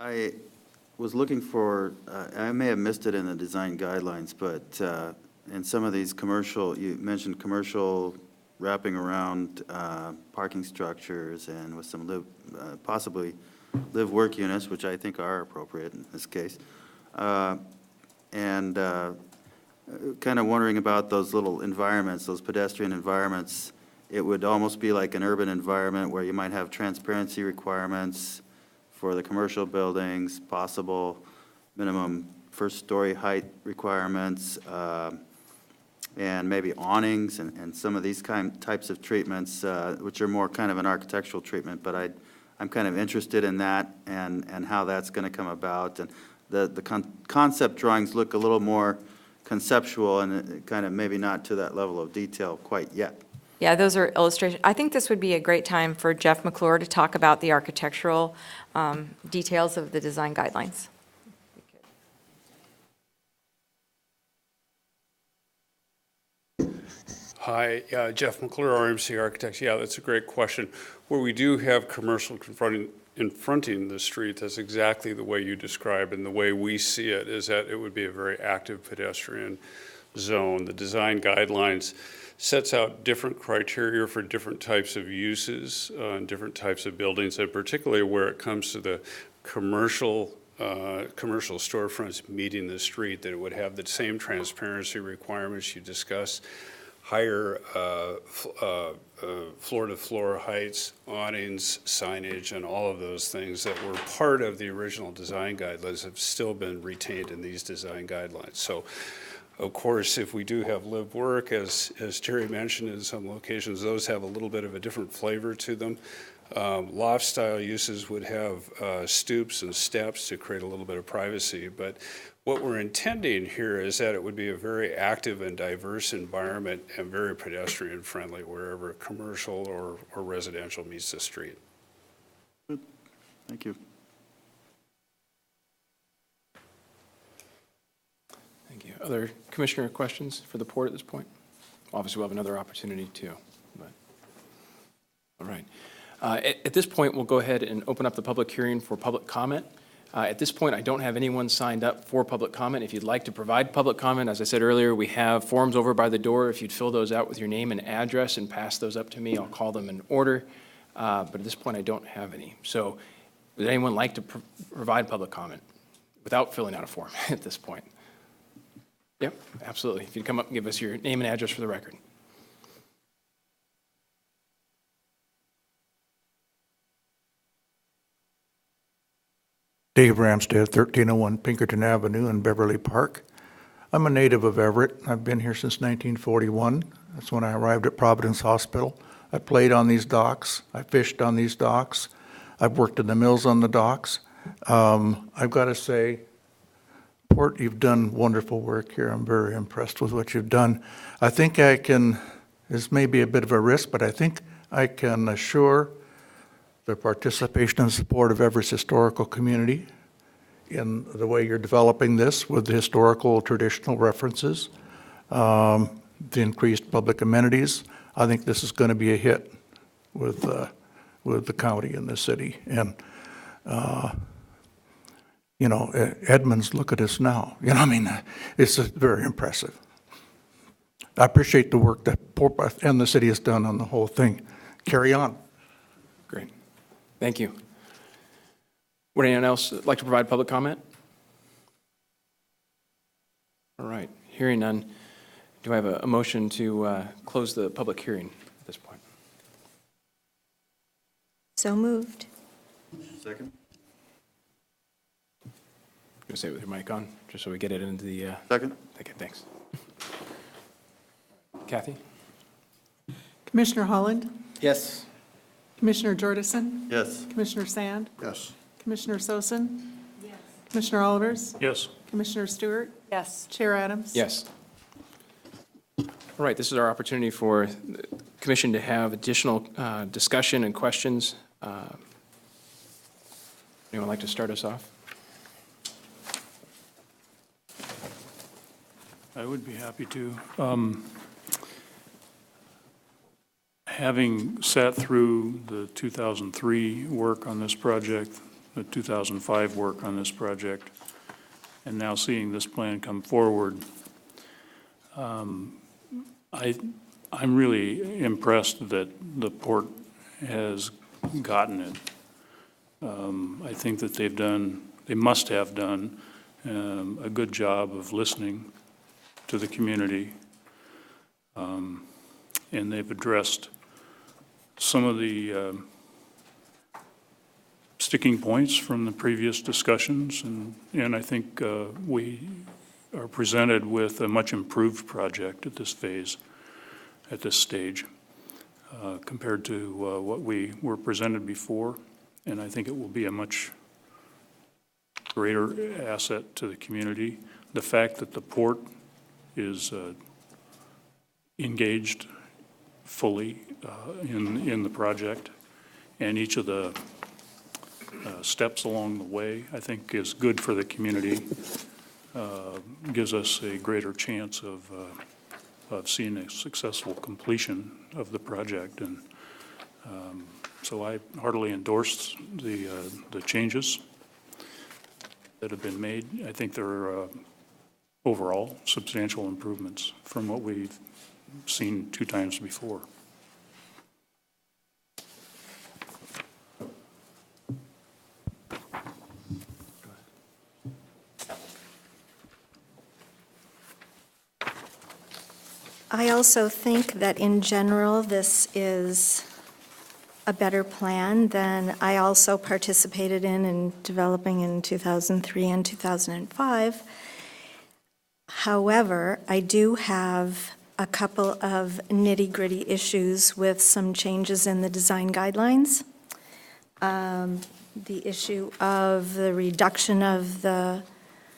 I was looking for, I may have missed it in the design guidelines, but in some of these commercial, you mentioned commercial wrapping around parking structures and with some possibly live-work units, which I think are appropriate in this case. And kind of wondering about those little environments, those pedestrian environments. It would almost be like an urban environment where you might have transparency requirements for the commercial buildings, possible minimum first-story height requirements, and maybe awnings and some of these types of treatments, which are more kind of an architectural treatment. But I'm kind of interested in that and how that's going to come about. And the concept drawings look a little more conceptual and kind of maybe not to that level of detail quite yet. Yeah, those are illustrations. I think this would be a great time for Jeff McClure to talk about the architectural details of the design guidelines. Hi, Jeff McClure, RMC Architects. Yeah, that's a great question. Where we do have commercial confronting the street, that's exactly the way you describe, and the way we see it is that it would be a very active pedestrian zone. The design guidelines sets out different criteria for different types of uses and different types of buildings, and particularly where it comes to the commercial storefronts meeting the street, that it would have the same transparency requirements you discussed, higher floor-to-floor heights, awnings, signage, and all of those things that were part of the original design guidelines have still been retained in these design guidelines. So, of course, if we do have live work, as Terry mentioned, in some locations, those have a little bit of a different flavor to them. Loft-style uses would have stoops and steps to create a little bit of privacy, but what we're intending here is that it would be a very active and diverse environment and very pedestrian-friendly wherever commercial or residential meets the street. Good. Thank you. Thank you. Other commissioner questions for the board at this point? Obviously, we'll have another opportunity too. But all right. At this point, we'll go ahead and open up the public hearing for public comment. At this point, I don't have anyone signed up for public comment. If you'd like to provide public comment, as I said earlier, we have forms over by the door. If you'd fill those out with your name and address and pass those up to me, I'll call them in order. But at this point, I don't have any. So would anyone like to provide public comment without filling out a form at this point? Yep, absolutely. If you'd come up and give us your name and address for the record. Dave Ramstad, 1301 Pinkerton Avenue in Beverly Park. I'm a native of Everett. I've been here since 1941. That's when I arrived at Providence Hospital. I played on these docks. I fished on these docks. I've worked in the mills on the docks. I've got to say, Port, you've done wonderful work here. I'm very impressed with what you've done. I think I can, this may be a bit of a risk, but I think I can assure the participation and support of Everett's historical community in the way you're developing this with the historical traditional references, the increased public amenities. I think this is going to be a hit with the county and the city. And you know, Edmonds, look at us now. You know, I mean, it's very impressive. I appreciate the work that Port and the city has done on the whole thing. Carry on. Great. Thank you. Would anyone else like to provide public comment? All right. Hearing none, do I have a motion to close the public hearing at this point? So moved. Second. Going to say it with your mic on, just so we get it into the... Second. Okay, thanks. Kathy? Commissioner Holland? Yes. Commissioner Jordison? Yes. Commissioner Sand? Yes. Commissioner Sosin? Yes. Commissioner Olivers? Yes. Commissioner Stewart? Yes. Chair Adams? Yes. All right, this is our opportunity for the commission to have additional discussion and questions. Anyone like to start us off? I would be happy to. Having sat through the 2003 work on this project, the 2005 work on this project, and now seeing this plan come forward, I'm really impressed that the port has gotten it. I think that they must have done a good job of listening to the community, and they've addressed some of the sticking points from the previous discussions, and I think we are presented with a much improved project at this phase, at this stage, compared to what we were presented before, and I think it will be a much greater asset to the community. The fact that the port is engaged fully in the project, and each of the steps along the way, I think is good for the community, gives us a greater chance of seeing a successful completion of the project. And so I heartily endorse the changes that have been made. I think there are overall substantial improvements from what we've seen 2 times before. I also think that in general, this is a better plan than I also participated in developing in 2003 and 2005. However, I do have a couple of nitty-gritty issues with some changes in the design guidelines. The issue of the reduction of the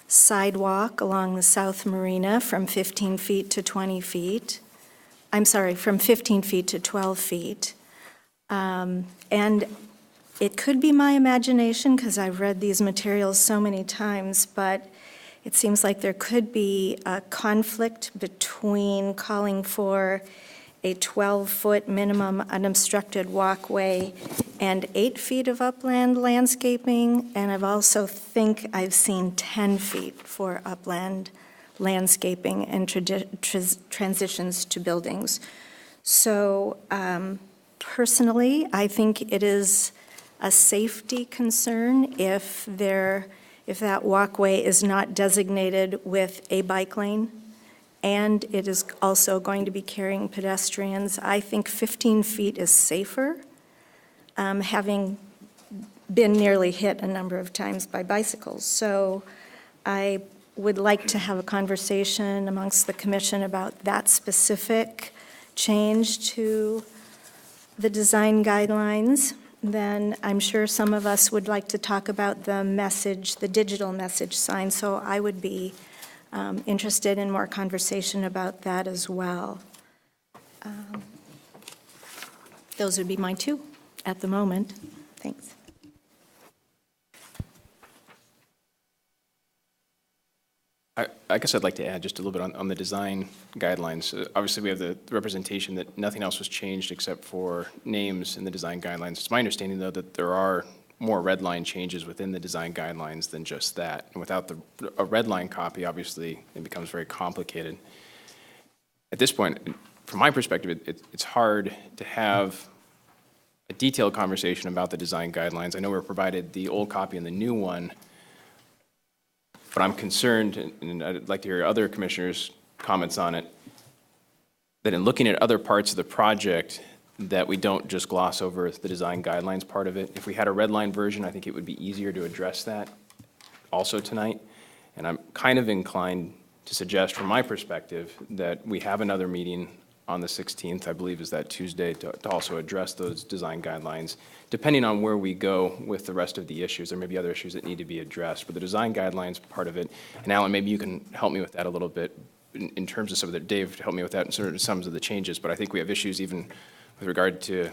sidewalk along the South Marina from 15 feet to 20 feet. I'm sorry, from 15 feet to 12 feet. And it could be my imagination because I've read these materials so many times, but it seems like there could be a conflict between calling for a 12-foot minimum unobstructed walkway and 8 feet of upland landscaping, and I've also think I've seen 10 feet for upland landscaping and transitions to buildings. So personally, I think it is a safety concern if that walkway is not designated with a bike lane, and it is also going to be carrying pedestrians. I think 15 feet is safer, having been nearly hit a number of times by bicycles. So I would like to have a conversation amongst the commission about that specific change to the design guidelines. Then I'm sure some of us would like to talk about the message, the digital message sign. So I would be interested in more conversation about that as well. Those would be my 2 at the moment. Thanks. I guess I'd like to add just a little bit on the design guidelines. Obviously, we have the representation that nothing else was changed except for names in the design guidelines. It's my understanding, though, that there are more red line changes within the design guidelines than just that. And without a red line copy, obviously, it becomes very complicated. At this point, from my perspective, it's hard to have a detailed conversation about the design guidelines. I know we're provided the old copy and the new one, but I'm concerned, and I'd like to hear other commissioners' comments on it, that in looking at other parts of the project, that we don't just gloss over the design guidelines part of it. If we had a red line version, I think it would be easier to address that also tonight. And I'm kind of inclined to suggest, from my perspective, that we have another meeting on the 16th, I believe is that Tuesday, to also address those design guidelines. Depending on where we go with the rest of the issues, there may be other issues that need to be addressed, but the design guidelines part of it, and Alan, maybe you can help me with that a little bit in terms of some of the, Dave, help me with that in sort of some of the changes, but I think we have issues even with regard to,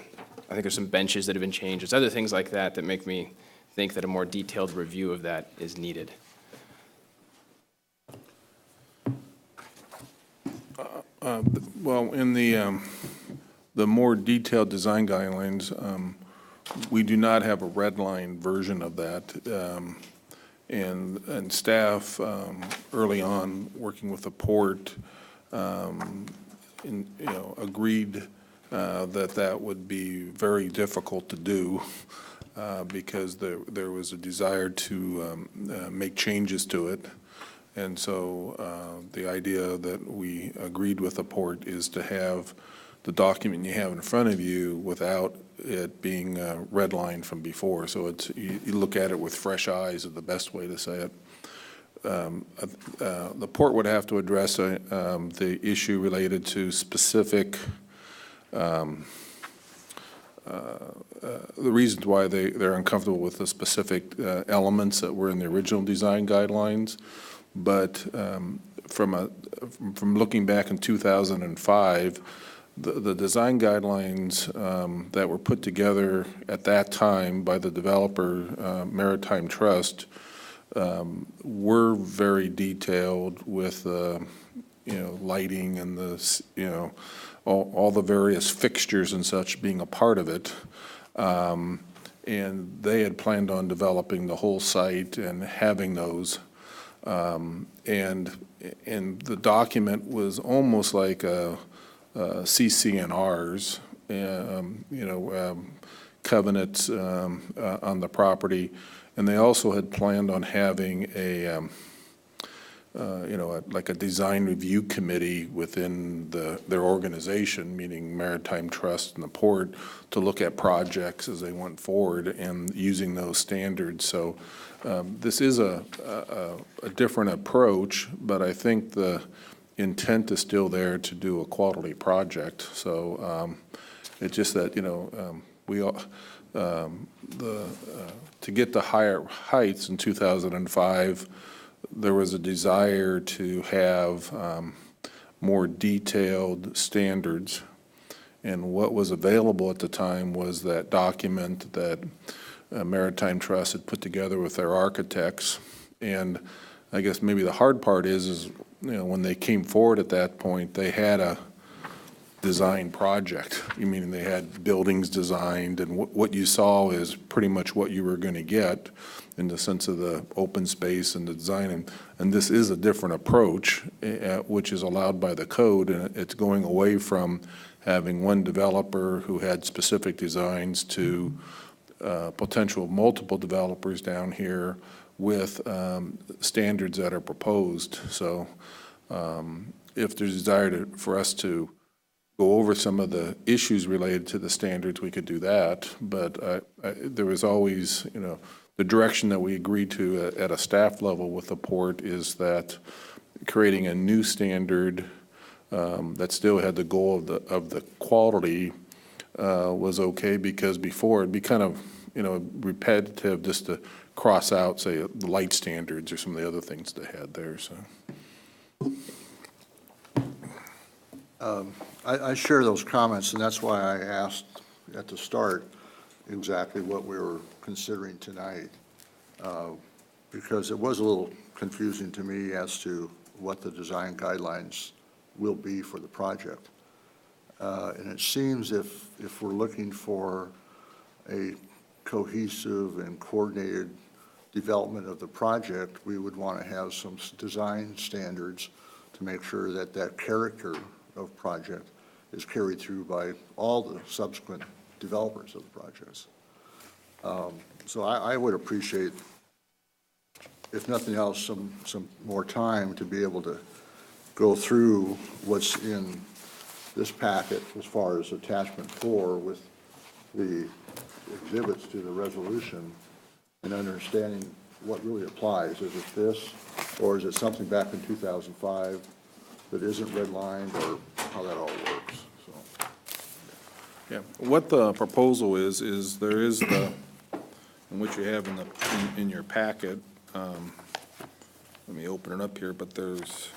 I think there's some benches that have been changed. There's other things like that that make me think that a more detailed review of that is needed. Well, in the more detailed design guidelines, We do not have a red line version of that. And staff, early on, working with the port, agreed that that would be very difficult to do because there was a desire to make changes to it. And so the idea that we agreed with the port is to have the document you have in front of you without it being redlined from before. So it's, you look at it with fresh eyes is the best way to say it. The port would have to address the issue related to specific, the reasons why they're uncomfortable with the specific elements that were in the original design guidelines. But from looking back in 2005, the design guidelines that were put together at that time by the developer, Maritime Trust, were very detailed with, lighting and the, all the various fixtures and such being a part of it. And they had planned on developing the whole site and having those. And the document was almost like a CCNRs, covenants on the property. And they also had planned on having a, like a design review committee within their organization, meaning Maritime Trust and the port, to look at projects as they went forward and using those standards. So this is a different approach, but I think the intent is still there to do a quality project. So it's just that, we all, to get to higher heights in 2005, there was a desire to have more detailed standards. And what was available at the time was that document that Maritime Trust had put together with their architects. And I guess maybe the hard part is when they came forward at that point, they had a design project. Meaning they had buildings designed, and what you saw is pretty much what you were going to get in the sense of the open space and the design. And this is a different approach, which is allowed by the code, and it's going away from having one developer who had specific designs to potential multiple developers down here with standards that are proposed. So if there's a desire for us to go over some of the issues related to the standards, we could do that. But there was always, the direction that we agreed to at a staff level with the port is that creating a new standard that still had the goal of the quality was okay, because before it'd be kind of, repetitive just to cross out, say, the light standards or some of the other things they had there. So. I share those comments, and that's why I asked at the start exactly what we were considering tonight, because it was a little confusing to me as to what the design guidelines will be for the project. And it seems if we're looking for a cohesive and coordinated development of the project, we would want to have some design standards to make sure that that character of project is carried through by all the subsequent developers of the projects. So I would appreciate, if nothing else, some more time to be able to go through what's in this packet as far as attachment 4 with the exhibits to the resolution, and understanding what really applies. Is it this, or is it something back in 2005 that isn't redlined, or how that all works? So. Yeah, what the proposal is there is the, and what you have in your packet. Let me open it up here, but there's.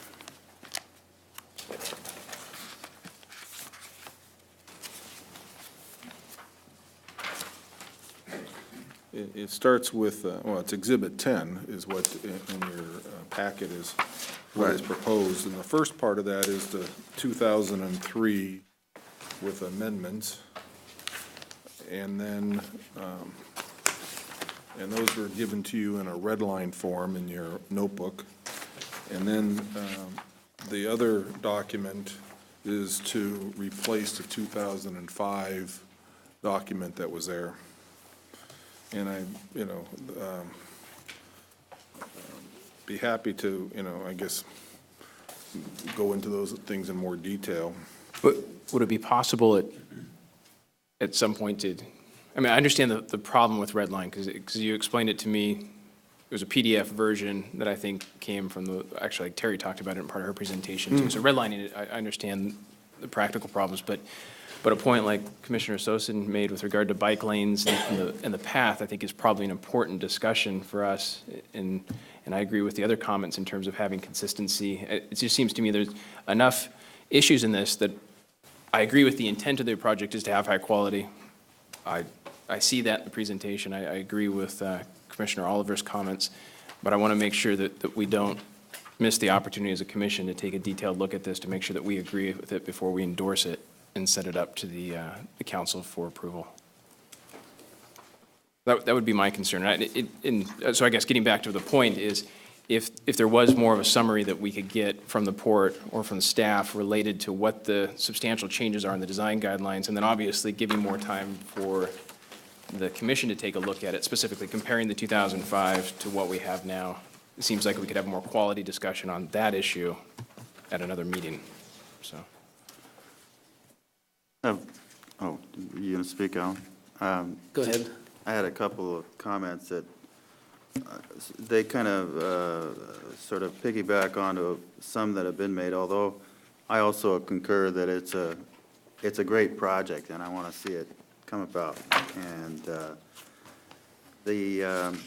It starts with, well, it's Exhibit 10 is what in your packet is what is proposed. And the first part of that is the 2003 with amendments. And then, and those were given to you in a red line form in your notebook. And then the other document is to replace the 2005 document that was there. And I, be happy to, I guess, go into those things in more detail. But would it be possible at some point to, I mean, I understand the problem with Redline, because you explained it to me. It was a PDF version that I think came from actually, like Terry talked about it in part of her presentation too. So redlining it, I understand the practical problems, but a point like Commissioner Sosin made with regard to bike lanes and the path, I think is probably an important discussion for us. And I agree with the other comments in terms of having consistency. It just seems to me there's enough issues in this that I agree with the intent of the project is to have high quality. I see that in the presentation. I agree with Commissioner Oliver's comments, but I want to make sure that we don't miss the opportunity as a commission to take a detailed look at this to make sure that we agree with it before we endorse it and set it up to the council for approval. That would be my concern. So I guess getting back to the point is, if there was more of a summary that we could get from the port or from the staff related to what the substantial changes are in the design guidelines, and then obviously giving more time for the commission to take a look at it, specifically comparing the 2005 to what we have now. It seems like we could have a more quality discussion on that issue at another meeting, so. Oh, you going to speak, Alan? Go ahead. I had a couple of comments that they kind of sort of piggyback onto some that have been made, although I also concur that it's a great project, and I want to see it come about. And the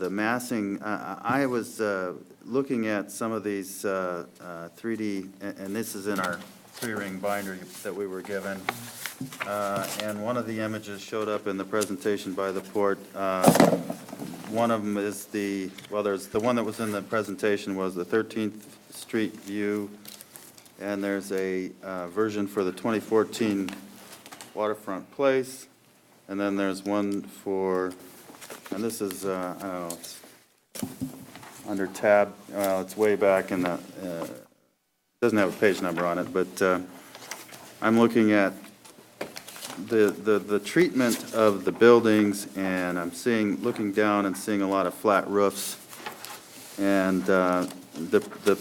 massing, I was looking at some of these 3D, and this is in our three-ring binder that we were given. And one of the images showed up in the presentation by the port. One of them is there's the one that was in the presentation was the 13th Street view, and there's a version for the 2014 Waterfront Place, and then there's one for, and this is, I don't know, it's under tab, well, it's way back in the, doesn't have a page number on it, but I'm looking at the treatment of the buildings, and I'm looking down and seeing a lot of flat roofs. And the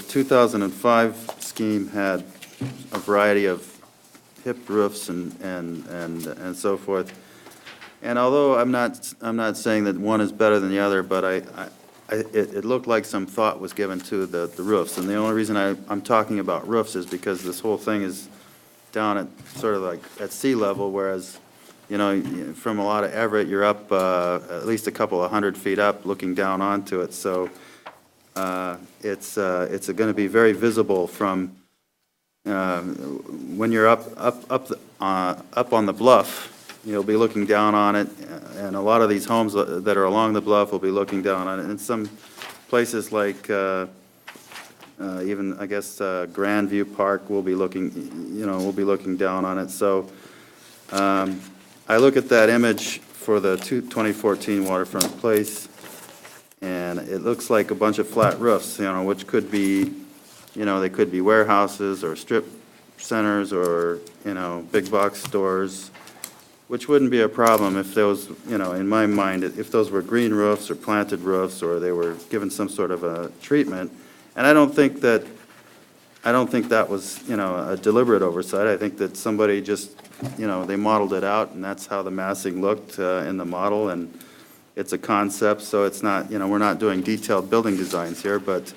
2005 scheme had a variety of hip roofs and so forth. And although I'm not saying that one is better than the other, but it looked like some thought was given to the roofs. And the only reason I'm talking about roofs is because this whole thing is down at sort of like at sea level, whereas, from a lot of Everett, you're up at least a couple of 100 feet up looking down onto it. So it's going to be very visible from when you're up on the bluff. You'll be looking down on it, and a lot of these homes that are along the bluff will be looking down on it. And some places like even, I guess, Grandview Park will be looking, down on it. So I look at that image for the 2014 Waterfront Place, and it looks like a bunch of flat roofs, which could be, they could be warehouses or strip centers or, big box stores, which wouldn't be a problem if those, in my mind, if those were green roofs or planted roofs or they were given some sort of a treatment. And I don't think that was, a deliberate oversight. I think that somebody just, they modeled it out, and that's how the massing looked in the model, and it's a concept, so it's not, we're not doing detailed building designs here, but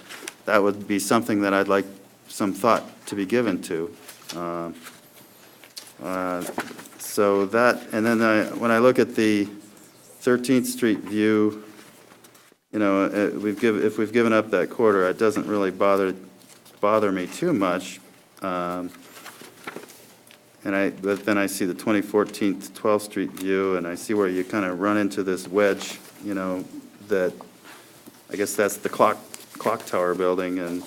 that would be something that I'd like some thought to be given to. So that, and then when I look at the 13th Street view, if we've given up that quarter, it doesn't really bother me too much. But then I see the 2014 12th Street view, and I see where you kind of run into this wedge, that I guess that's the clock tower building, and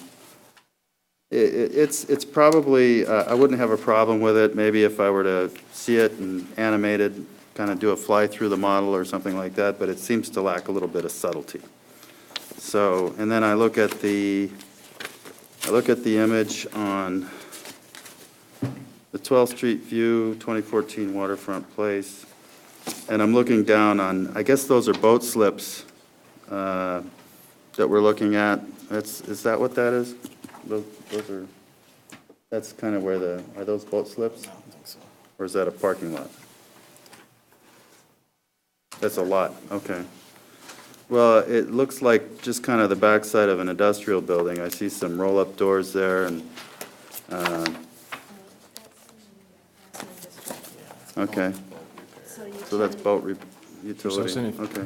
It's probably, I wouldn't have a problem with it, maybe if I were to see it and animated, kind of do a fly through the model or something like that, but it seems to lack a little bit of subtlety. So, and then I look at the image on the 12th Street view, 2014 Waterfront Place, and I'm looking down on, I guess those are boat slips that we're looking at. Is that what that is? Those are, that's kind of where are those boat slips? I don't think so. Or is that a parking lot? That's a lot, okay. Well, it looks like just kind of the backside of an industrial building. I see some roll-up doors there and, okay. So that's boat utility, Susan, okay.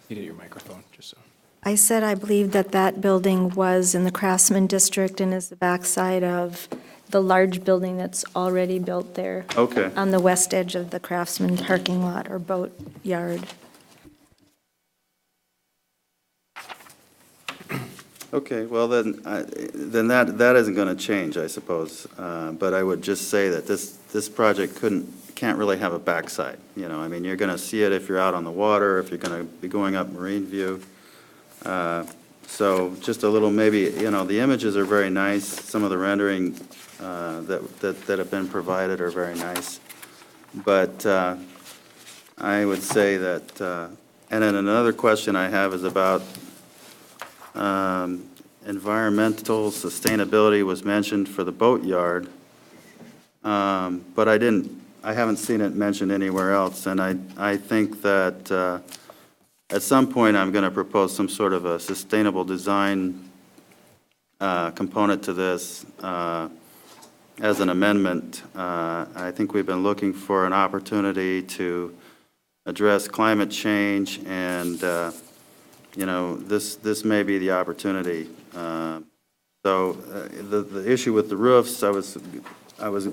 You did your microphone, just so. I said I believe that that building was in the Craftsman District and is the backside of the large building that's already built there. Okay. On the west edge of the Craftsman parking lot or boat yard. Okay, well, then that isn't going to change, I suppose. But I would just say that this project can't really have a backside, you know? I mean, you're going to see it if you're out on the water, if you're going to be going up Marine View. So just a little, maybe, you know, the images are very nice. Some of the rendering that have been provided are very nice. But I would say that, and then another question I have is about environmental sustainability was mentioned for the boat yard, but I haven't seen it mentioned anywhere else, and I think that at some point I'm going to propose some sort of a sustainable design component to this as an amendment. I think we've been looking for an opportunity to address climate change, and you know, this may be the opportunity. So the issue with the roofs, I was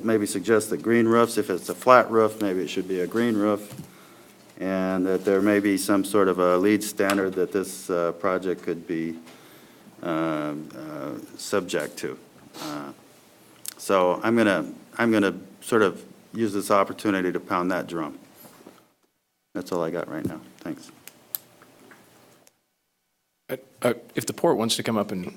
maybe suggest that green roofs, if it's a flat roof, maybe it should be a green roof, and that there may be some sort of a lead standard that this project could be subject to. So I'm gonna sort of use this opportunity to pound that drum. That's all I got right now. Thanks. If the port wants to come up and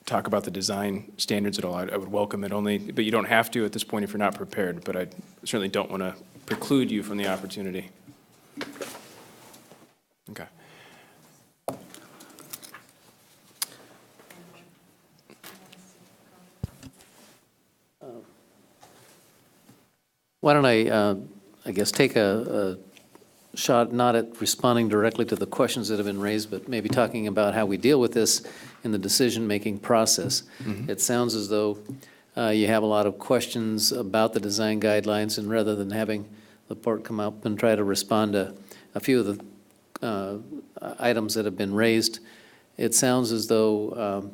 talk about the design standards at all, I would welcome it only, but you don't have to at this point if you're not prepared, but I certainly don't want to preclude you from the opportunity. Okay. Why don't I guess, take a shot, not at responding directly to the questions that have been raised, but maybe talking about how we deal with this in the decision-making process. Mm-hmm. It sounds as though you have a lot of questions about the design guidelines, and rather than having the port come up and try to respond to a few of the items that have been raised, it sounds as though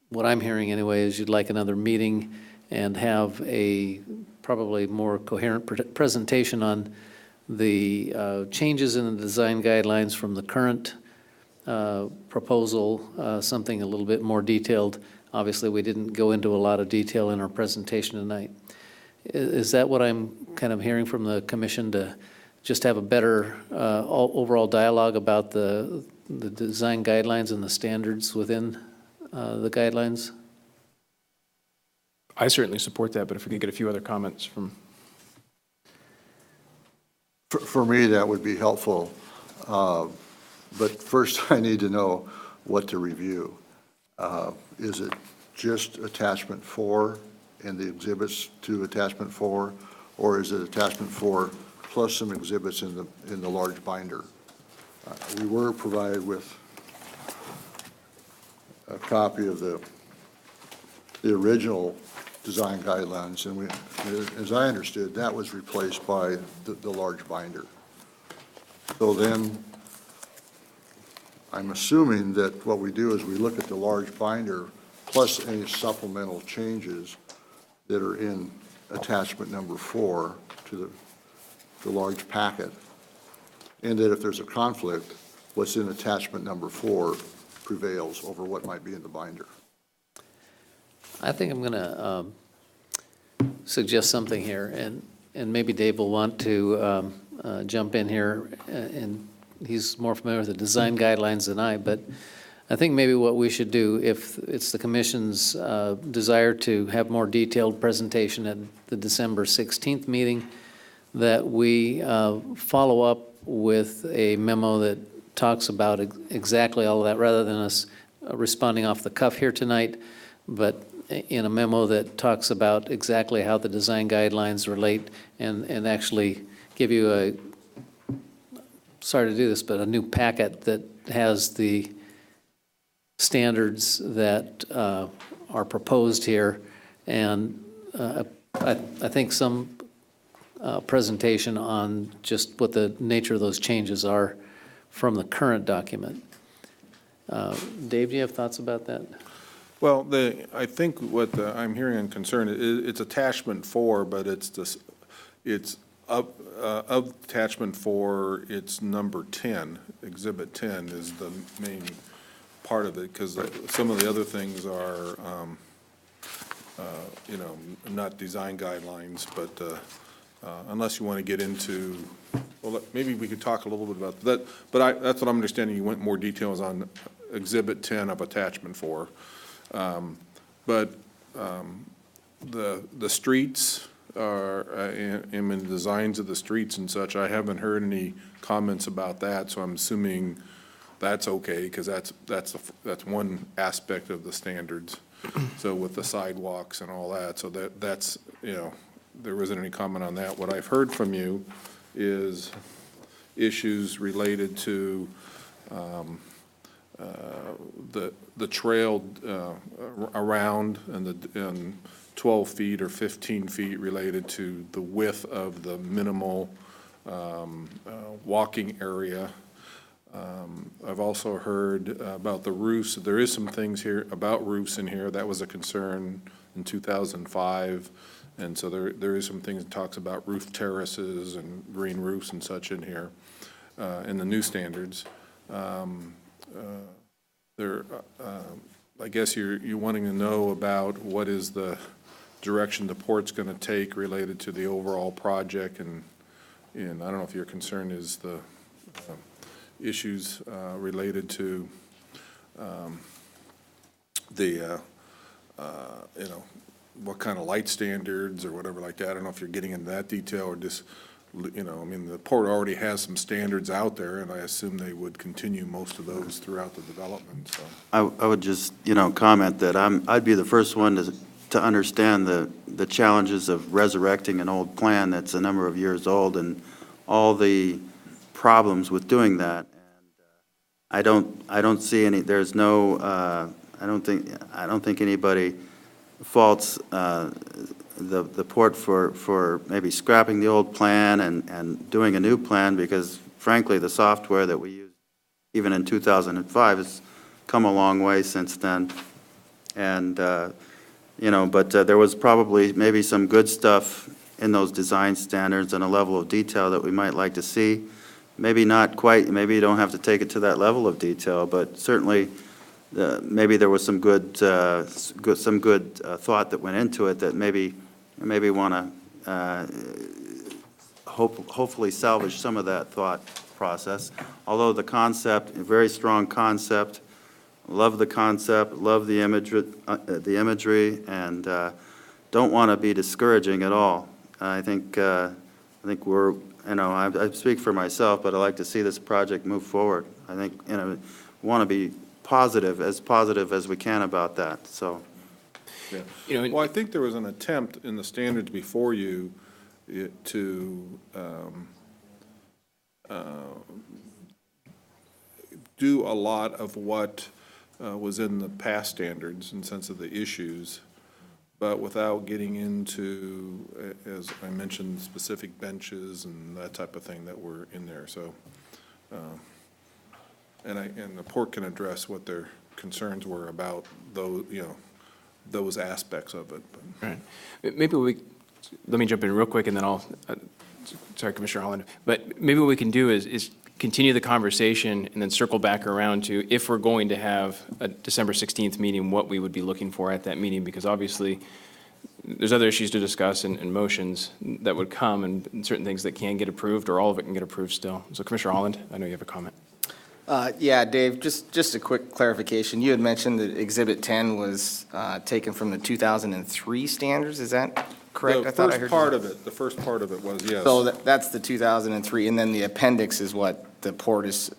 what I'm hearing anyway is you'd like another meeting and have a probably more coherent presentation on the changes in the design guidelines from the current proposal, something a little bit more detailed. Obviously, we didn't go into a lot of detail in our presentation tonight. Is that what I'm kind of hearing from the commission, to just have a better overall dialogue about the design guidelines and the standards within the guidelines? I certainly support that, but if we could get a few other comments from. For me, that would be helpful. But first, I need to know what to review. Is it just attachment 4 and the exhibits to attachment 4, or is it attachment 4 plus some exhibits in the large binder? We were provided with a copy of the original design guidelines, and as I understood, that was replaced by the large binder. So then, I'm assuming that what we do is we look at the large binder plus any supplemental changes that are in attachment number 4 to the large packet, and that if there's a conflict, what's in attachment number 4 prevails over what might be in the binder. I think I'm going to suggest something here, and maybe Dave will want to jump in here, and he's more familiar with the design guidelines than I, but I think maybe what we should do, if it's the commission's desire to have more detailed presentation at the December 16th meeting, that we follow up with a memo that talks about exactly all of that, rather than us responding off the cuff here tonight, but in a memo that talks about exactly how the design guidelines relate, and actually give you a, sorry to do this, but a new packet that has the standards that are proposed here, and I think some presentation on just what the nature of those changes are from the current document. Dave, do you have thoughts about that? Well, I think what I'm hearing and concern it's attachment 4, but it's of attachment 4, it's number 10. Exhibit 10 is the main part of it, because some of the other things are, you know, not design guidelines, but unless you want to get into, well, maybe we could talk a little bit about that. But that's what I'm understanding. You want more details on Exhibit 10 of attachment 4. But the streets are, in the designs of the streets and such, I haven't heard any comments about that, so I'm assuming that's okay, because that's one aspect of the standards. So with the sidewalks and all that, so that's, you know, there isn't any comment on that. What I've heard from you is issues related to the trail around, and 12 feet or 15 feet related to the width of the minimal walking area. I've also heard about the roofs. There is some things here about roofs in here. That was a concern in 2005. And so there is some things that talks about roof terraces and green roofs and such in here, in the new standards. I guess you're wanting to know about what is the direction the port's going to take related to the overall project, and I don't know if your concern is the issues related to the you know, what kind of light standards or whatever like that. I don't know if you're getting into that detail, or just, you know, I mean, the port already has some standards out there, and I assume they would continue most of those throughout the development, so. I would just, you know, comment that I'd be the first one to understand the challenges of resurrecting an old plan that's a number of years old, and all the problems with doing that. And I don't see any, there's no, I don't think anybody faults the port for maybe scrapping the old plan and doing a new plan, because frankly, the software that we used even in 2005 has come a long way since then. And, you know, but there was probably maybe some good stuff in those design standards and a level of detail that we might like to see. Maybe not quite, maybe you don't have to take it to that level of detail, but certainly maybe there was some good thought that went into it that maybe want to hopefully salvage some of that thought process. Although the concept, a very strong concept, love the concept, love the imagery, and don't want to be discouraging at all. I think we're, you know, I speak for myself, but I like to see this project move forward. I think, you know, we want to be positive as we can about that, so. Yeah. You know, Well, I think there was an attempt in the standards before you to do a lot of what was in the past standards in sense of the issues, but without getting into, as I mentioned, specific benches and that type of thing that were in there. So, and the port can address what their concerns were about those, you know, those aspects of it. But. Right. Maybe let me jump in real quick, and then I'll, sorry, Commissioner Holland, but maybe what we can do is continue the conversation and then circle back around to, if we're going to have a December 16th meeting, what we would be looking for at that meeting, because obviously there's other issues to discuss and motions that would come and certain things that can get approved, or all of it can get approved still. So Commissioner Holland, I know you have a comment. Yeah, Dave, just a quick clarification. You had mentioned that Exhibit 10 was taken from the 2003 standards, is that correct? I thought I heard you- The first part of it was, yes. So that's the 2003, and then the appendix is what the port is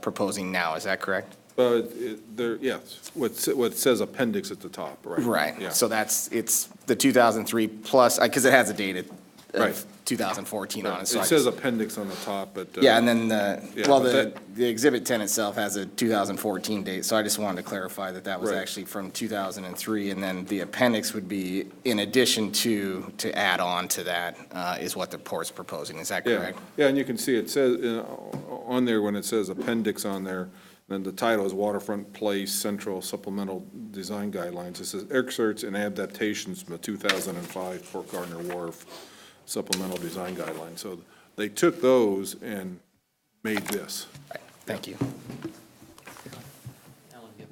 proposing now, is that correct? Yes, what says appendix at the top, right? Right, Yeah. so it's the 2003 plus, because it has a date Right. of 2014 on it. so It I says just- appendix on the top, but. Yeah, and then Yeah, well, but the Exhibit 10 itself has a 2014 date, so I just wanted to clarify that was Right. actually from 2003, and then the appendix would be in addition to add on to that, is what the port's proposing, is that Yeah, correct? yeah, and you can see it says, on there, when it says appendix on there, then the title is Waterfront Place Central Supplemental Design Guidelines. It says excerpts and adaptations from the 2005 Port Gardner Wharf Supplemental Design Guidelines. So they took those and made this. Thank you.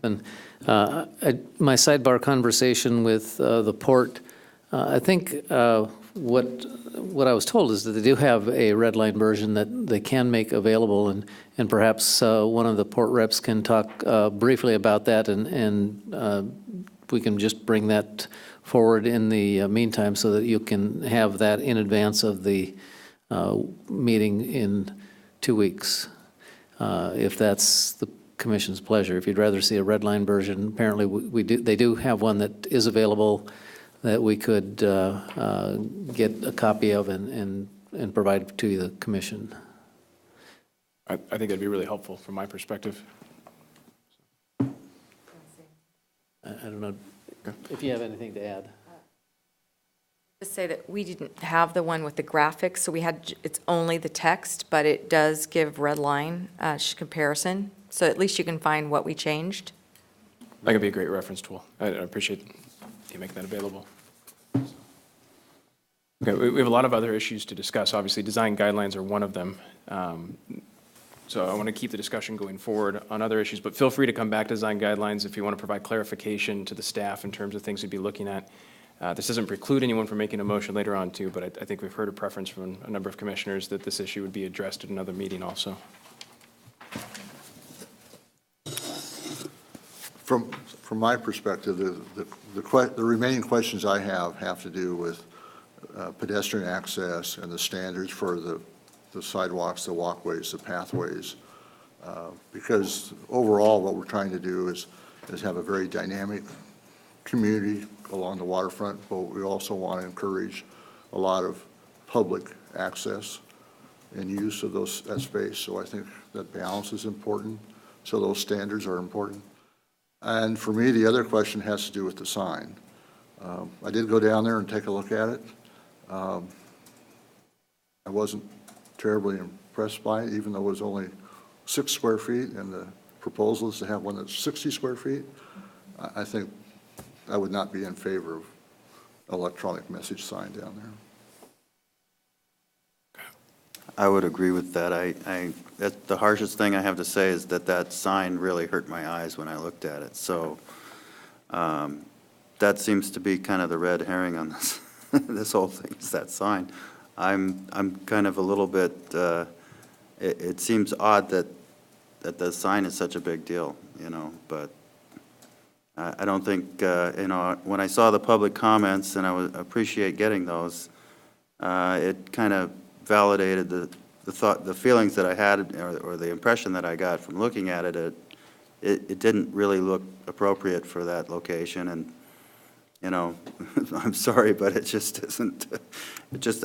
And my sidebar conversation with the port, I think what I was told is that they do have a red line version that they can make available, and perhaps one of the port reps can talk briefly about that, and we can just bring that forward in the meantime so that you can have that in advance of the meeting in 2 weeks, if that's the commission's pleasure. If you'd rather see a red line version, apparently they do have one that is available that we could get a copy of and provide to the commission. I think that'd be really helpful from my perspective. I don't know if you have anything to add. Just say that we didn't have the one with the graphics, so it's only the text, but it does give red line comparison, so at least you can find what we changed. That could be a great reference tool. I appreciate you making that available. Okay, we have a lot of other issues to discuss. Obviously, design guidelines are one of them. So I want to keep the discussion going forward on other issues, but feel free to come back to design guidelines if you want to provide clarification to the staff in terms of things we'd be looking at. This doesn't preclude anyone from making a motion later on too, but I think we've heard a preference from a number of commissioners that this issue would be addressed at another meeting also. From my perspective, the remaining questions I have to do with pedestrian access and the standards for the sidewalks, the walkways, the pathways. Because overall, what we're trying to do is have a very dynamic community along the waterfront, but we also want to encourage a lot of public access and use of that space. So I think that balance is important. So those standards are important. And for me, the other question has to do with the sign. I did go down there and take a look at it. I wasn't terribly impressed by it, even though it was only 6 square feet, and the proposal is to have one that's 60 square feet. I think I would not be in favor of electronic message sign down there. I would agree with that. The harshest thing I have to say is that sign really hurt my eyes when I looked at it. So that seems to be kind of the red herring on this, this whole thing, is that sign. I'm kind of a little bit, it seems odd that the sign is such a big deal, but I don't think, when I saw the public comments, and I would appreciate getting those, it kind of validated the feelings that I had, or the impression that I got from looking at it. It didn't really look appropriate for that location, and I'm sorry, but it just isn't.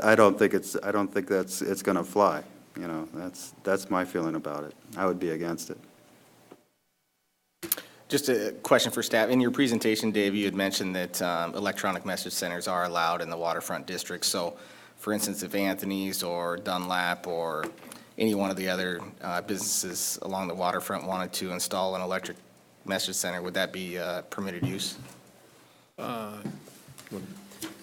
I don't think it's going to fly. That's my feeling about it. I would be against it. Just a question for staff. In your presentation, Dave, you had mentioned that electronic message centers are allowed in the waterfront district. So, for instance, if Anthony's or Dunlap or any one of the other businesses along the waterfront wanted to install an electric message center, would that be permitted use?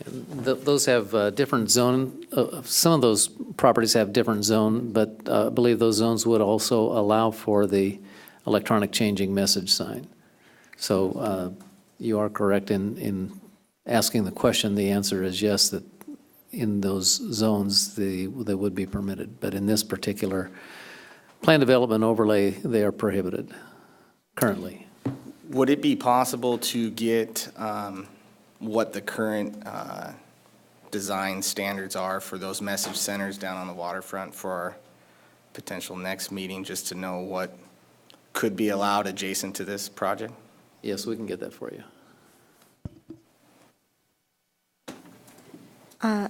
Those have different zone, some of those properties have different zone, but I believe those zones would also allow for the electronic changing message sign. So you are correct in asking the question. The answer is yes, that in those zones, they would be permitted. But in this particular plan development overlay, they are prohibited currently. Would it be possible to get what the current design standards are for those message centers down on the waterfront for our potential next meeting, just to know what could be allowed adjacent to this project? Yes, we can get that for you.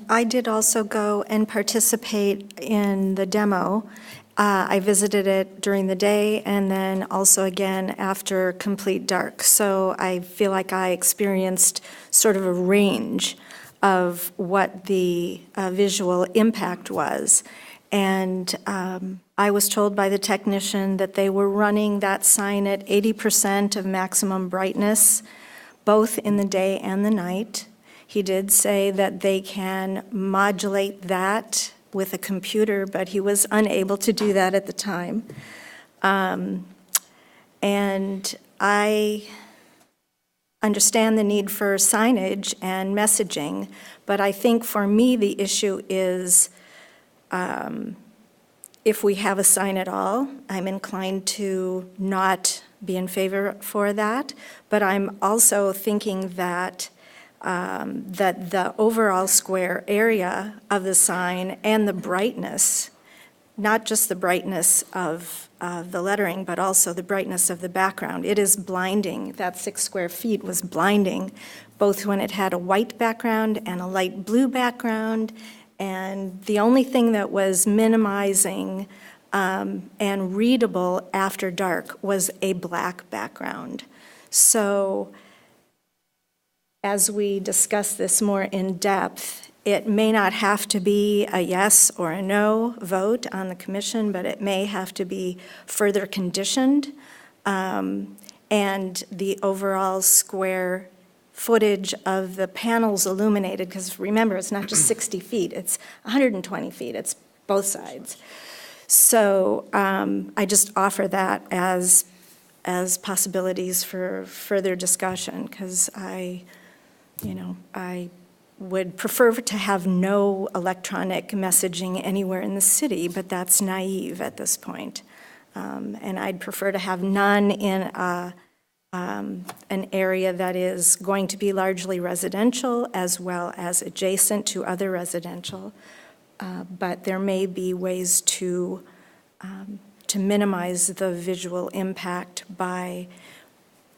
I did also go and participate in the demo. I visited it during the day and then also again after complete dark. So I feel like I experienced sort of a range of what the visual impact was. And I was told by the technician that they were running that sign at 80% of maximum brightness, both in the day and the night. He did say that they can modulate that with a computer, but he was unable to do that at the time. And I understand the need for signage and messaging, but I think for me the issue is if we have a sign at all, I'm inclined to not be in favor for that, but I'm also thinking that that the overall square area of the sign and the brightness, not just the brightness of the lettering, but also the brightness of the background. It is blinding. That 6 square feet was blinding, both when it had a white background and a light blue background. And the only thing that was minimizing and readable after dark was a black background. So as we discuss this more in depth, it may not have to be a yes or a no vote on the commission, but it may have to be further conditioned. And the overall square footage of the panels illuminated, because remember, it's not just 60 feet, it's 120 feet, it's both sides. So I just offer that as possibilities for further discussion, because I would prefer to have no electronic messaging anywhere in the city, but that's naive at this point. And I'd prefer to have none in an area that is going to be largely residential as well as adjacent to other residential. But there may be ways to minimize the visual impact by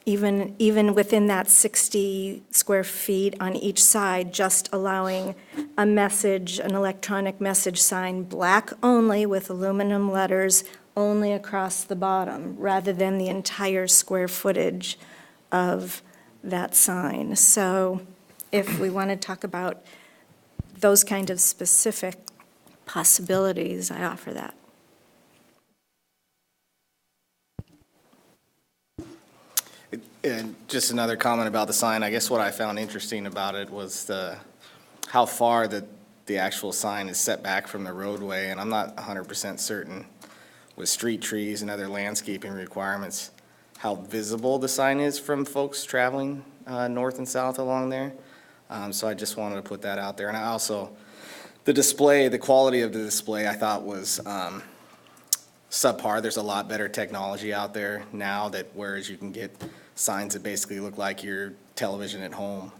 even within that 60 square feet on each side, just allowing a message, an electronic message sign, black only with aluminum letters only across the bottom, rather than the entire square footage of that sign. So if we want to talk about those kind of specific possibilities, I offer that. And just another comment about the sign. I guess what I found interesting about it was how far the actual sign is set back from the roadway, and I'm not 100% certain with street trees and other landscaping requirements how visible the sign is from folks traveling north and south along there. So I just wanted to put that out there. And I also, the quality of the display I thought was subpar. There's a lot better technology out there now that whereas you can get signs that basically look like your television at home.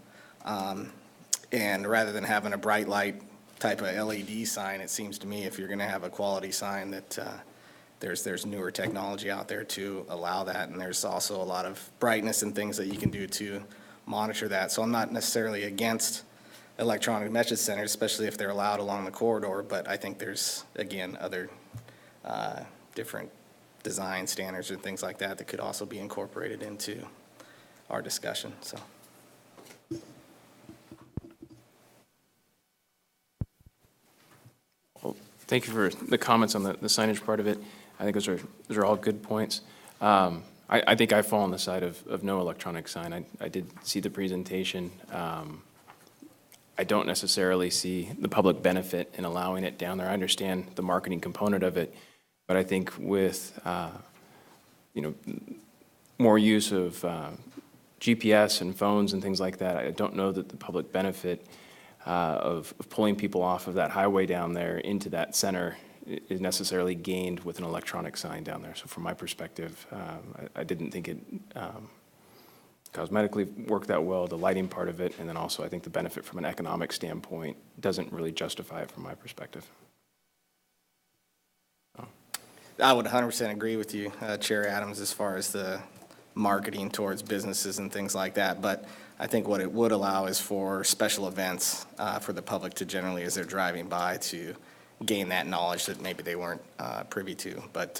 And rather than having a bright light type of LED sign, it seems to me if you're gonna have a quality sign that there's newer technology out there to allow that. And there's also a lot of brightness and things that you can do to monitor that. So I'm not necessarily against electronic message centers, especially if they're allowed along the corridor, but I think there's, again, other different design standards and things like that that could also be incorporated into our discussion, so. Well, thank you for the comments on the signage part of it. I think those are all good points. I think I fall on the side of no electronic sign. I did see the presentation. I don't necessarily see the public benefit in allowing it down there. I understand the marketing component of it, but I think with, more use of GPS and phones and things like that, I don't know that the public benefit of pulling people off of that highway down there into that center is necessarily gained with an electronic sign down there. So from my perspective, I didn't think it cosmetically worked that well, the lighting part of it, and then also I think the benefit from an economic standpoint doesn't really justify it from my perspective. I would 100% agree with you, Chair Adams, as far as the marketing towards businesses and things like that. But I think what it would allow is for special events for the public to generally, as they're driving by, to gain that knowledge that maybe they weren't privy to. But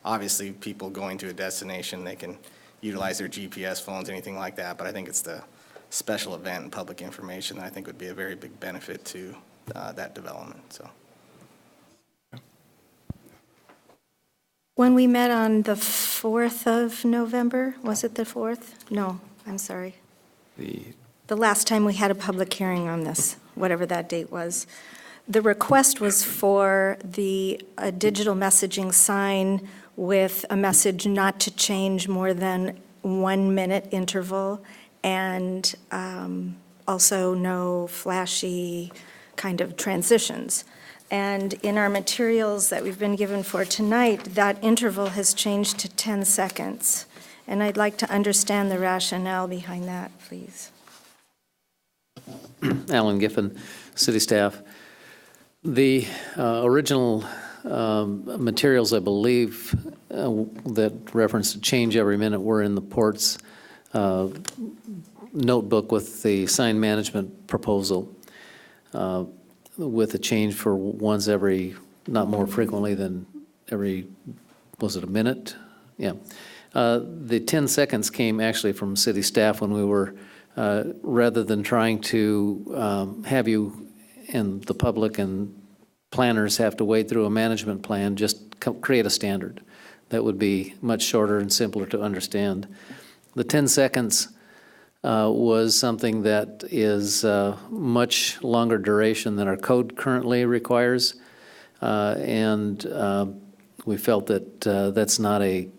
obviously, people going to a destination, they can utilize their GPS phones, anything like that. But I think it's the special event and public information that I think would be a very big benefit to that development. So. When we met on the 4th of November, was it the 4th? No, I'm sorry. The last time we had a public hearing on this, whatever that date was. The request was for a digital messaging sign with a message not to change more than 1 minute interval, and also no flashy kind of transitions. And in our materials that we've been given for tonight, that interval has changed to 10 seconds. And I'd like to understand the rationale behind that, please. Alan Giffen, city staff. The original materials, I believe, that reference to change every minute were in the port's notebook with the sign management proposal, with a change for once every, not more frequently than every, was it a minute? Yeah. The 10 seconds came actually from city staff when we were, rather than trying to have you and the public and planners have to wade through a management plan, just create a standard that would be much shorter and simpler to understand. The 10 seconds was something that is much longer duration than our code currently requires, and we felt that that's not an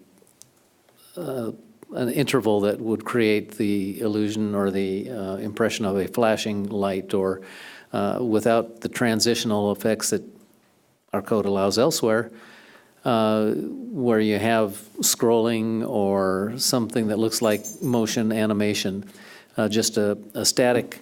interval that would create the illusion or the impression of a flashing light, or without the transitional effects that our code allows elsewhere, where you have scrolling or something that looks like motion animation, just a static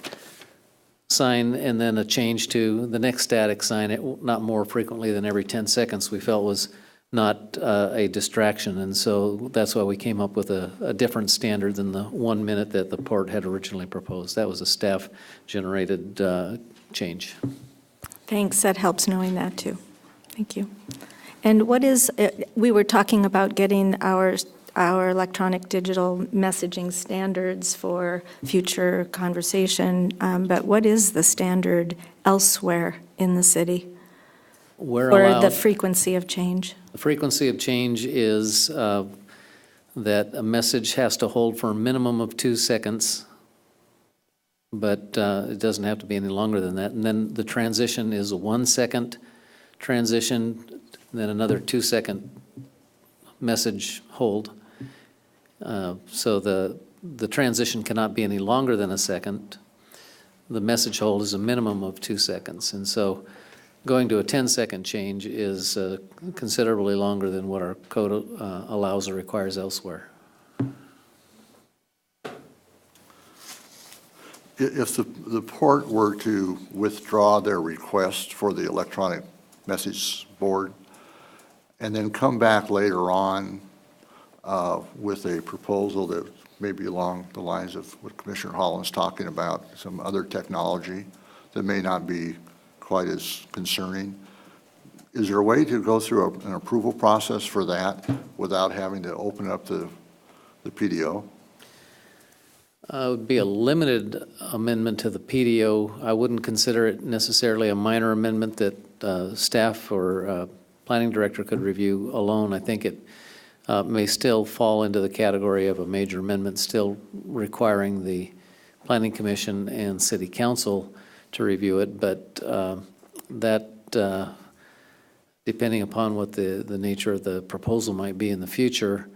sign and then a change to the next static sign, not more frequently than every 10 seconds, we felt was not a distraction. And so that's why we came up with a different standard than the 1 minute that the port had originally proposed. That was a staff-generated change. Thanks, that helps knowing that too. Thank you. And what is, we were talking about getting our electronic digital messaging standards for future conversation, but what is the standard elsewhere in the city? Or the frequency of change? The frequency of change is that a message has to hold for a minimum of 2 seconds, but it doesn't have to be any longer than that. And then the transition is a 1 second transition, then another 2 second message hold. So the transition cannot be any longer than a second. The message hold is a minimum of 2 seconds. And so going to a 10-second change is considerably longer than what our code allows or requires elsewhere. If the port were to withdraw their request for the electronic message board and then come back later on with a proposal that may be along the lines of what Commissioner Holland's talking about, some other technology that may not be quite as concerning, is there a way to go through an approval process for that without having to open up the PDO? It would be a limited amendment to the PDO. I wouldn't consider it necessarily a minor amendment that staff or planning director could review alone. I think it may still fall into the category of a major amendment, still requiring the planning commission and city council to review it, but that, depending upon what the nature of the proposal might be in the future,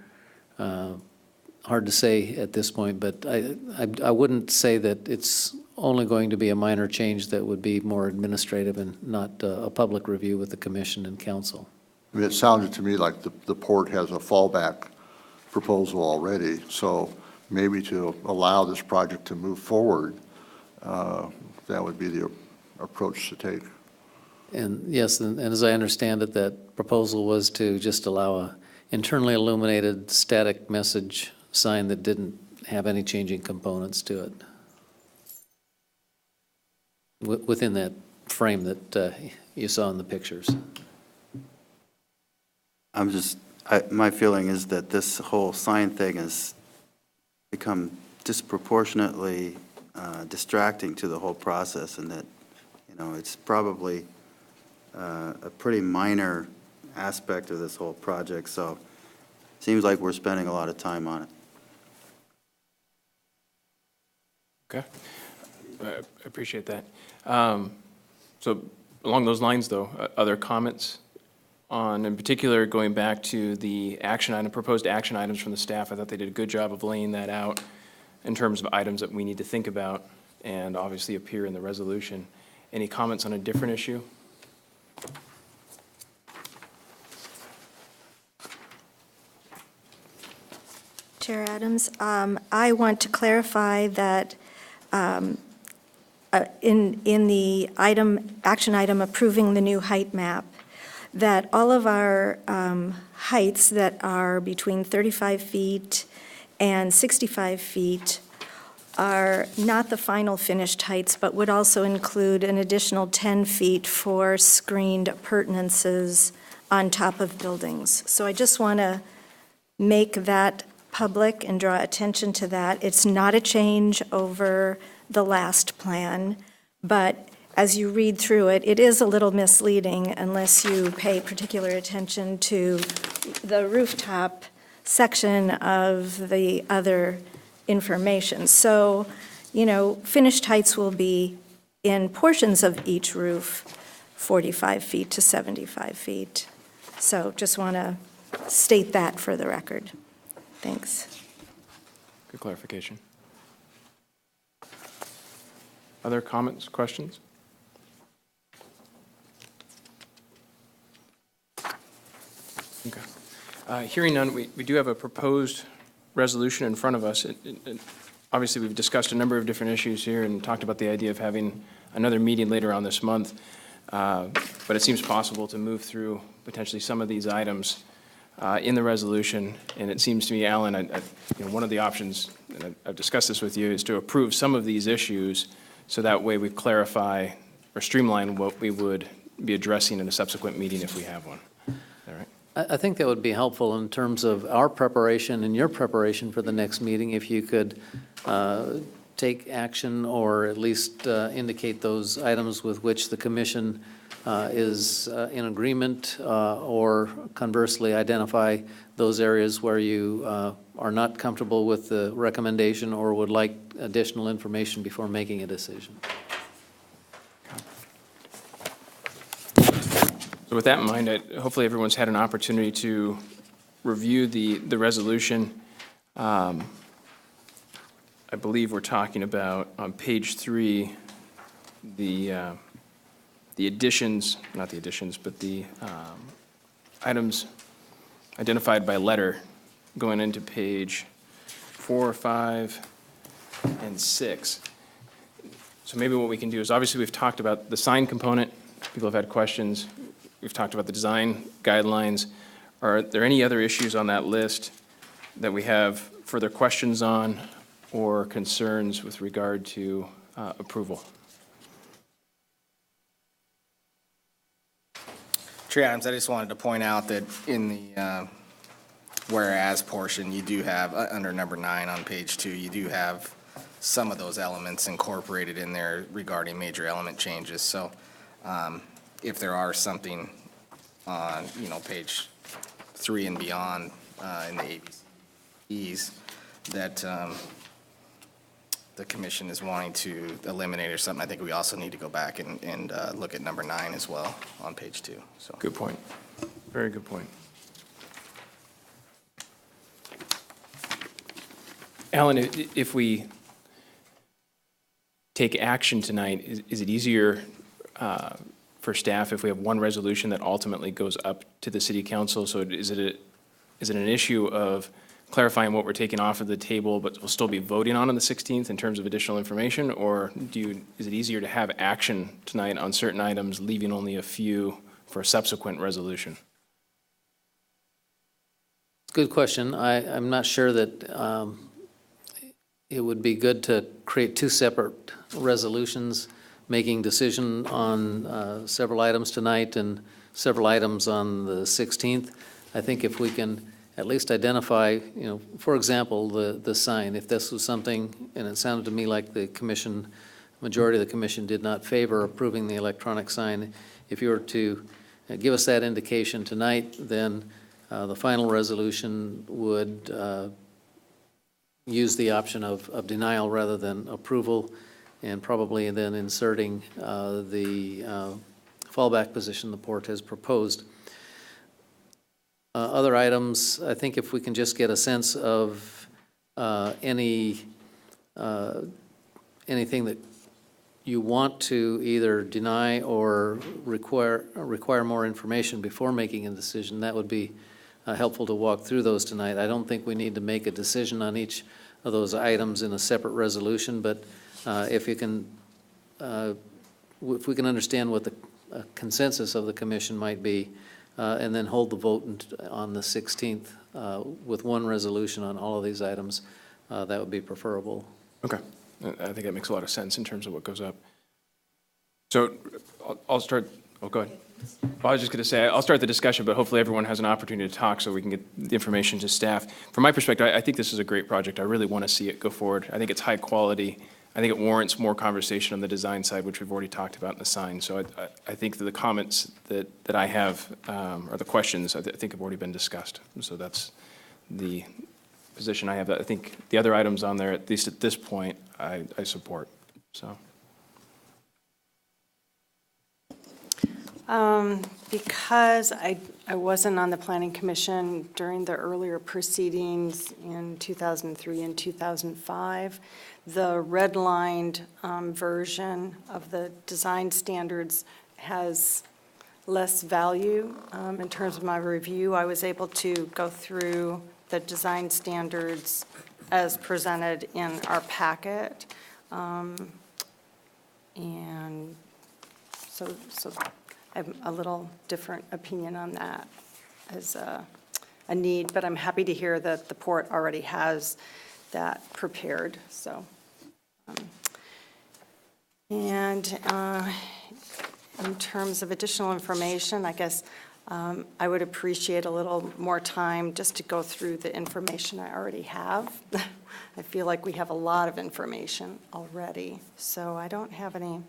hard to say at this point, but I wouldn't say that it's only going to be a minor change that would be more administrative and not a public review with the commission and council. I mean, it sounded to me like the port has a fallback proposal already, so maybe to allow this project to move forward, that would be the approach to take. And yes, and as I understand it, that proposal was to just allow a internally illuminated static message sign that didn't have any changing components to it within that frame that you saw in the pictures. My feeling is that this whole sign thing has become disproportionately distracting to the whole process, and that, it's probably a pretty minor aspect of this whole project, so it seems like we're spending a lot of time on it. Okay. I appreciate that. So along those lines, though, other comments on, in particular, going back to the action item, proposed action items from the staff? I thought they did a good job of laying that out in terms of items that we need to think about and obviously appear in the resolution. Any comments on a different issue? Chair Adams, I want to clarify that in the action item approving the new height map, that all of our heights that are between 35 feet and 65 feet are not the final finished heights, but would also include an additional 10 feet for screened appurtenances on top of buildings. So I just want to make that public and draw attention to that. It's not a change over the last plan, but as you read through it, it is a little misleading unless you pay particular attention to the rooftop section of the other information. So, finished heights will be in portions of each roof, 45 feet to 75 feet. So just want to state that for the record. Thanks. Good clarification. Other comments, questions? Okay. Hearing none, we do have a proposed resolution in front of us. Obviously, we've discussed a number of different issues here and talked about the idea of having another meeting later on this month. But it seems possible to move through potentially some of these items in the resolution. And it seems to me, Alan, one of the options, and I've discussed this with you, is to approve some of these issues so that way we clarify or streamline what we would be addressing in a subsequent meeting if we have one. All right. I think that would be helpful in terms of our preparation and your preparation for the next meeting, if you could take action or at least indicate those items with which the commission is in agreement, or conversely identify those areas where you are not comfortable with the recommendation or would like additional information before making a decision. So with that in mind, hopefully everyone's had an opportunity to review the resolution. I believe we're talking about on page 3, the additions, not the additions, but the items identified by letter going into page 4, 5, and 6. So maybe what we can do is, obviously we've talked about the sign component. People have had questions. We've talked about the design guidelines. Are there any other issues on that list that we have further questions on or concerns with regard to approval? Chair Adams, I just wanted to point out that in the whereas portion, you do have, under number 9 on page 2, you do have some of those elements incorporated in there regarding major element changes. So if there are something on, page 3 and beyond in the ABCs that the commission is wanting to eliminate or something, I think we also need to go back and look at number 9 as well on page 2, so. Good point. Very good point. Alan, if we take action tonight, is it easier for staff if we have one resolution that ultimately goes up to the city council? So is it an issue of clarifying what we're taking off of the table, but we'll still be voting on the 16th in terms of additional information? Or is it easier to have action tonight on certain items, leaving only a few for a subsequent resolution? Good question. I'm not sure that it would be good to create 2 separate resolutions, making decision on several items tonight and several items on the 16th. I think if we can at least identify, for example, the sign, if this was something, and it sounded to me like the commission, majority of the commission did not favor approving the electronic sign, if you were to give us that indication tonight, then the final resolution would use the option of denial rather than approval, and probably then inserting the fallback position the port has proposed. Other items, I think if we can just get a sense of anything that you want to either deny or require more information before making a decision, that would be helpful to walk through those tonight. I don't think we need to make a decision on each of those items in a separate resolution, but if we can understand what the consensus of the commission might be, and then hold the vote on the 16th with one resolution on all of these items, that would be preferable. Okay. I think that makes a lot of sense in terms of what goes up. So I'll start, go ahead. I was just going to say, I'll start the discussion, but hopefully everyone has an opportunity to talk so we can get the information to staff. From my perspective, I think this is a great project. I really want to see it go forward. I think it's high quality. I think it warrants more conversation on the design side, which we've already talked about in the sign. So I think that the comments that I have, or the questions, I think have already been discussed. So that's the position I have. I think the other items on there, at least at this point, I support, so. Because I wasn't on the Planning Commission during the earlier proceedings in 2003 and 2005, the redlined version of the design standards has less value. In terms of my review, I was able to go through the design standards as presented in our packet. And so I have a little different opinion on that as a need, but I'm happy to hear that the port already has that prepared, so. And in terms of additional information, I guess I would appreciate a little more time just to go through the information I already have. I feel like we have a lot of information already, so I don't have any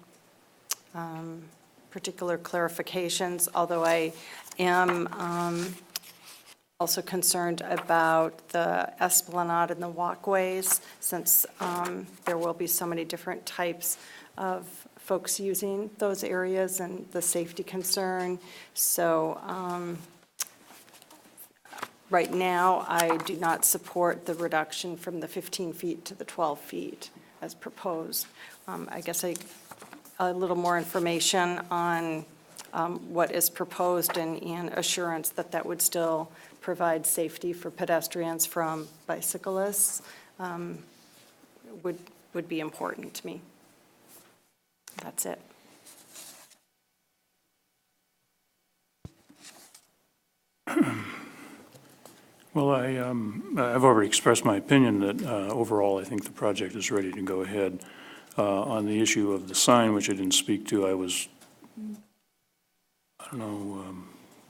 particular clarifications, although I am also concerned about the esplanade and the walkways, since there will be so many different types of folks using those areas and the safety concern. So right now, I do not support the reduction from the 15 feet to the 12 feet as proposed. I guess a little more information on what is proposed and assurance that that would still provide safety for pedestrians from bicyclists would be important to me. That's it. Well, I've already expressed my opinion that overall I think the project is ready to go ahead. On the issue of the sign, which I didn't speak to, I was,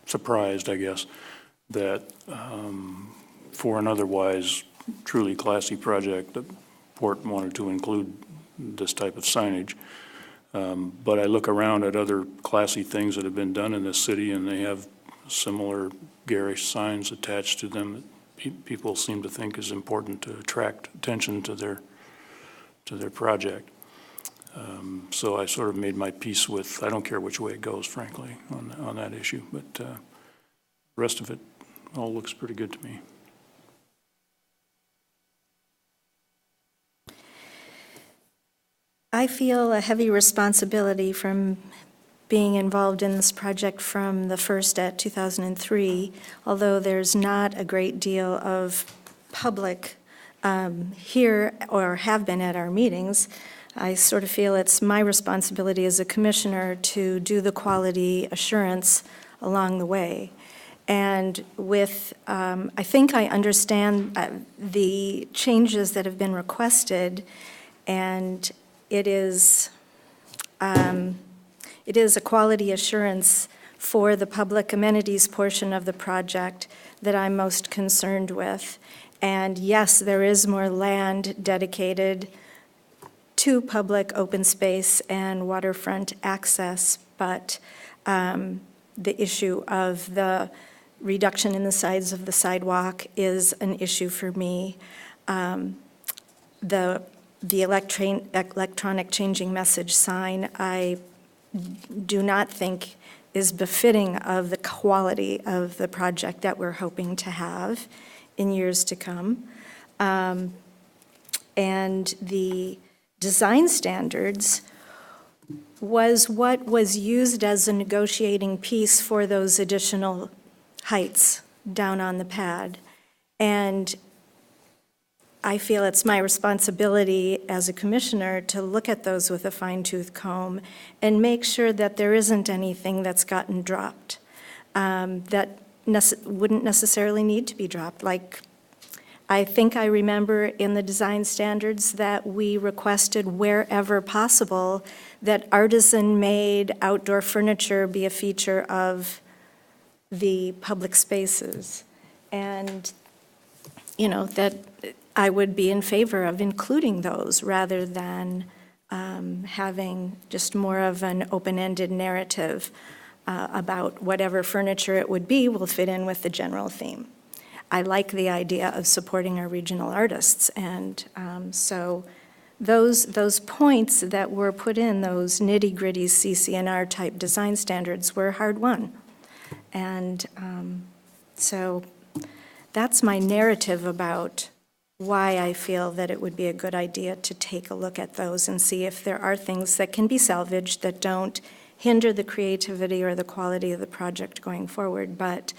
surprised, I guess, that for an otherwise truly classy project, the port wanted to include this type of signage. But I look around at other classy things that have been done in this city, and they have similar garish signs attached to them that people seem to think is important to attract attention to their project. So I sort of made my peace with, I don't care which way it goes, frankly, on that issue, but the rest of it all looks pretty good to me. I feel a heavy responsibility from being involved in this project from the first at 2003, although there's not a great deal of public here or have been at our meetings. I sort of feel it's my responsibility as a commissioner to do the quality assurance along the way. And with, I think I understand the changes that have been requested, and it is a quality assurance for the public amenities portion of the project that I'm most concerned with. And yes, there is more land dedicated to public open space and waterfront access, but the issue of the reduction in the size of the sidewalk is an issue for me. The electronic changing message sign, I do not think is befitting of the quality of the project that we're hoping to have in years to come. And the design standards was what was used as a negotiating piece for those additional heights down on the pad. And I feel it's my responsibility as a commissioner to look at those with a fine-tooth comb and make sure that there isn't anything that's gotten dropped that wouldn't necessarily need to be dropped. Like, I think I remember in the design standards that we requested wherever possible that artisan-made outdoor furniture be a feature of the public spaces. And, you know, that I would be in favor of including those rather than having just more of an open-ended narrative about whatever furniture it would be will fit in with the general theme. I like the idea of supporting our regional artists, and so those points that were put in, those nitty-gritty CCNR type design standards, were hard won. And so that's my narrative about why I feel that it would be a good idea to take a look at those and see if there are things that can be salvaged that don't hinder the creativity or the quality of the project going forward, but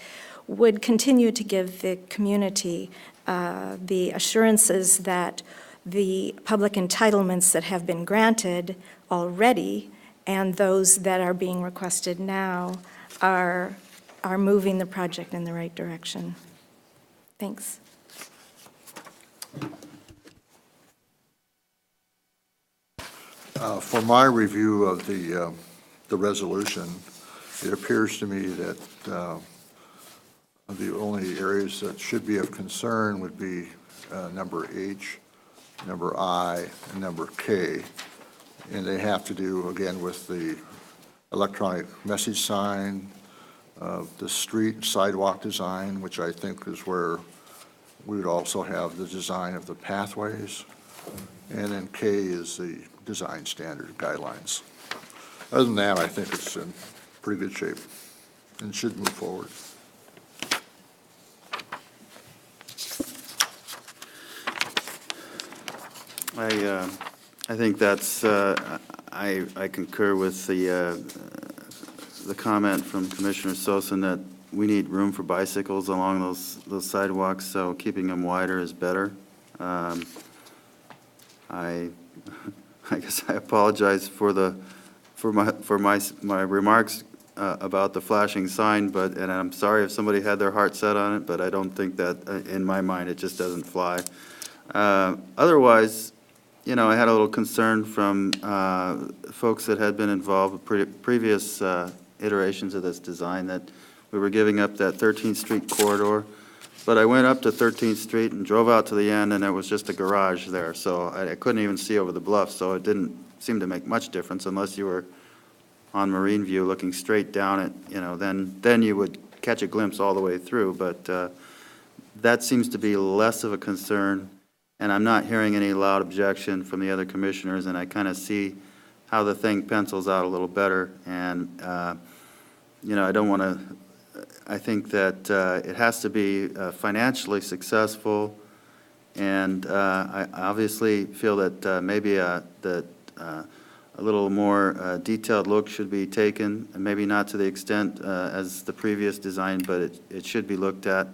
would continue to give the community the assurances that the public entitlements that have been granted already and those that are being requested now are moving the project in the right direction. Thanks. For my review of the resolution, it appears to me that the only areas that should be of concern would be number H, number I, and number K. And they have to do, again, with the electronic message sign, the street sidewalk design, which I think is where we would also have the design of the pathways. And then K is the design standard guidelines. Other than that, I think it's in pretty good shape and should move forward. I think that's, I concur with the comment from Commissioner Sosin that we need room for bicycles along those sidewalks, so keeping them wider is better. I guess I apologize for my remarks about the flashing sign, and I'm sorry if somebody had their heart set on it, but I don't think that, in my mind, it just doesn't fly. Otherwise, you know, I had a little concern from folks that had been involved with previous iterations of this design that we were giving up that 13th Street corridor. But I went up to 13th Street and drove out to the end, and there was just a garage there. So I couldn't even see over the bluff, so it didn't seem to make much difference unless you were on Marine View looking straight down it, you know, then you would catch a glimpse all the way through. But that seems to be less of a concern. and I'm not hearing any loud objection from the other commissioners, and I kind of see how the thing pencils out a little better. And, I don't want to, I think that it has to be financially successful, and I obviously feel that maybe a little more detailed look should be taken, and maybe not to the extent as the previous design, but it should be looked at.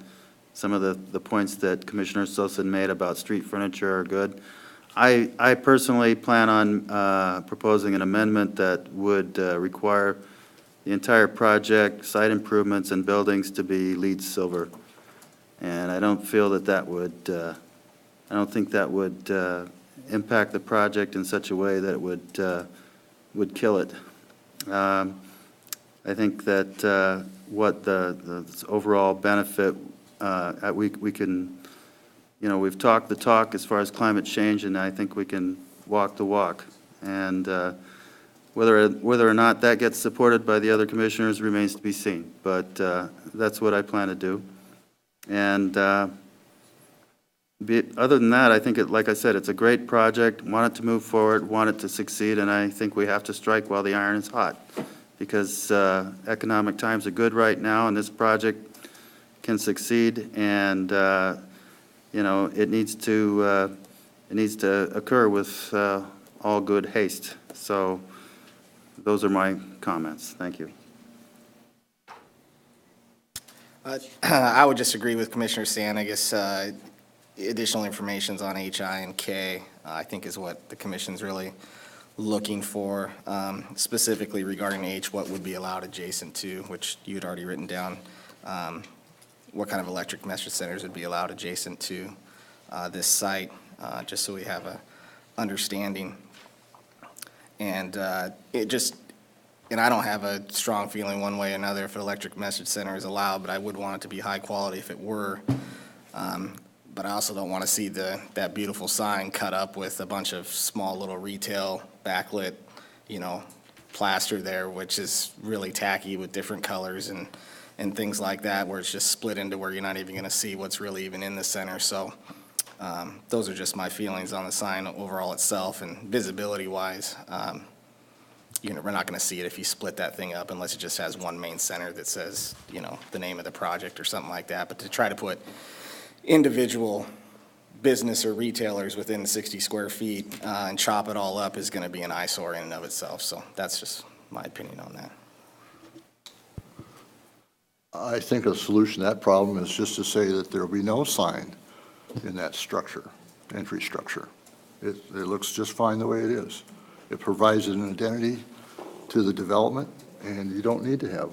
Some of the points that Commissioner Sosa made about street furniture are good. I personally plan on proposing an amendment that would require the entire project, site improvements and buildings to be LEED silver. And I don't feel that that would, I don't think that would impact the project in such a way that it would kill it. I think that what the overall benefit, we can, we've talked the talk as far as climate change, and I think we can walk the walk. And whether or not that gets supported by the other commissioners remains to be seen. But that's what I plan to do. And other than that, I think, like I said, it's a great project. Want it to move forward, want it to succeed, and I think we have to strike while the iron is hot, because economic times are good right now, and this project can succeed. And it needs to occur with all good haste. So those are my comments. Thank you. I would just agree with Commissioner Sand. I guess additional information's on HI and K, I think is what the commission's really looking for, specifically regarding H, what would be allowed adjacent to, which you had already written down, what kind of electric message centers would be allowed adjacent to this site, just so we have a understanding. And and I don't have a strong feeling one way or another if an electric message center is allowed, but I would want it to be high quality if it were. But I also don't want to see that beautiful sign cut up with a bunch of small little retail backlit, plaster there, which is really tacky with different colors and things like that, where it's just split into where you're not even going to see what's really even in the center. So those are just my feelings on the sign overall itself, and visibility-wise. We're not going to see it if you split that thing up unless it just has one main center that says, the name of the project or something like that. But to try to put individual business or retailers within 60 square feet and chop it all up is going to be an eyesore in and of itself. So that's just my opinion on that. I think a solution to that problem is just to say that there will be no sign in that structure, entry structure. It looks just fine the way it is. It provides an identity to the development, and you don't need to have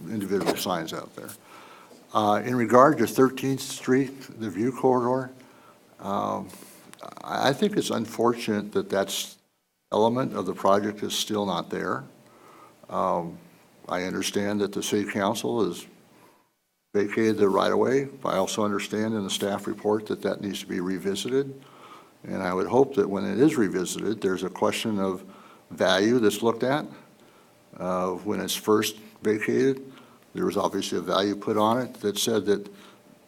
individual signs out there. In regard to 13th Street, the view corridor, I think it's unfortunate that that element of the project is still not there. I understand that the city council has vacated the right-of-way. I also understand in the staff report that that needs to be revisited. And I would hope that when it is revisited, there's a question of value that's looked at. When it's first vacated, there was obviously a value put on it that said that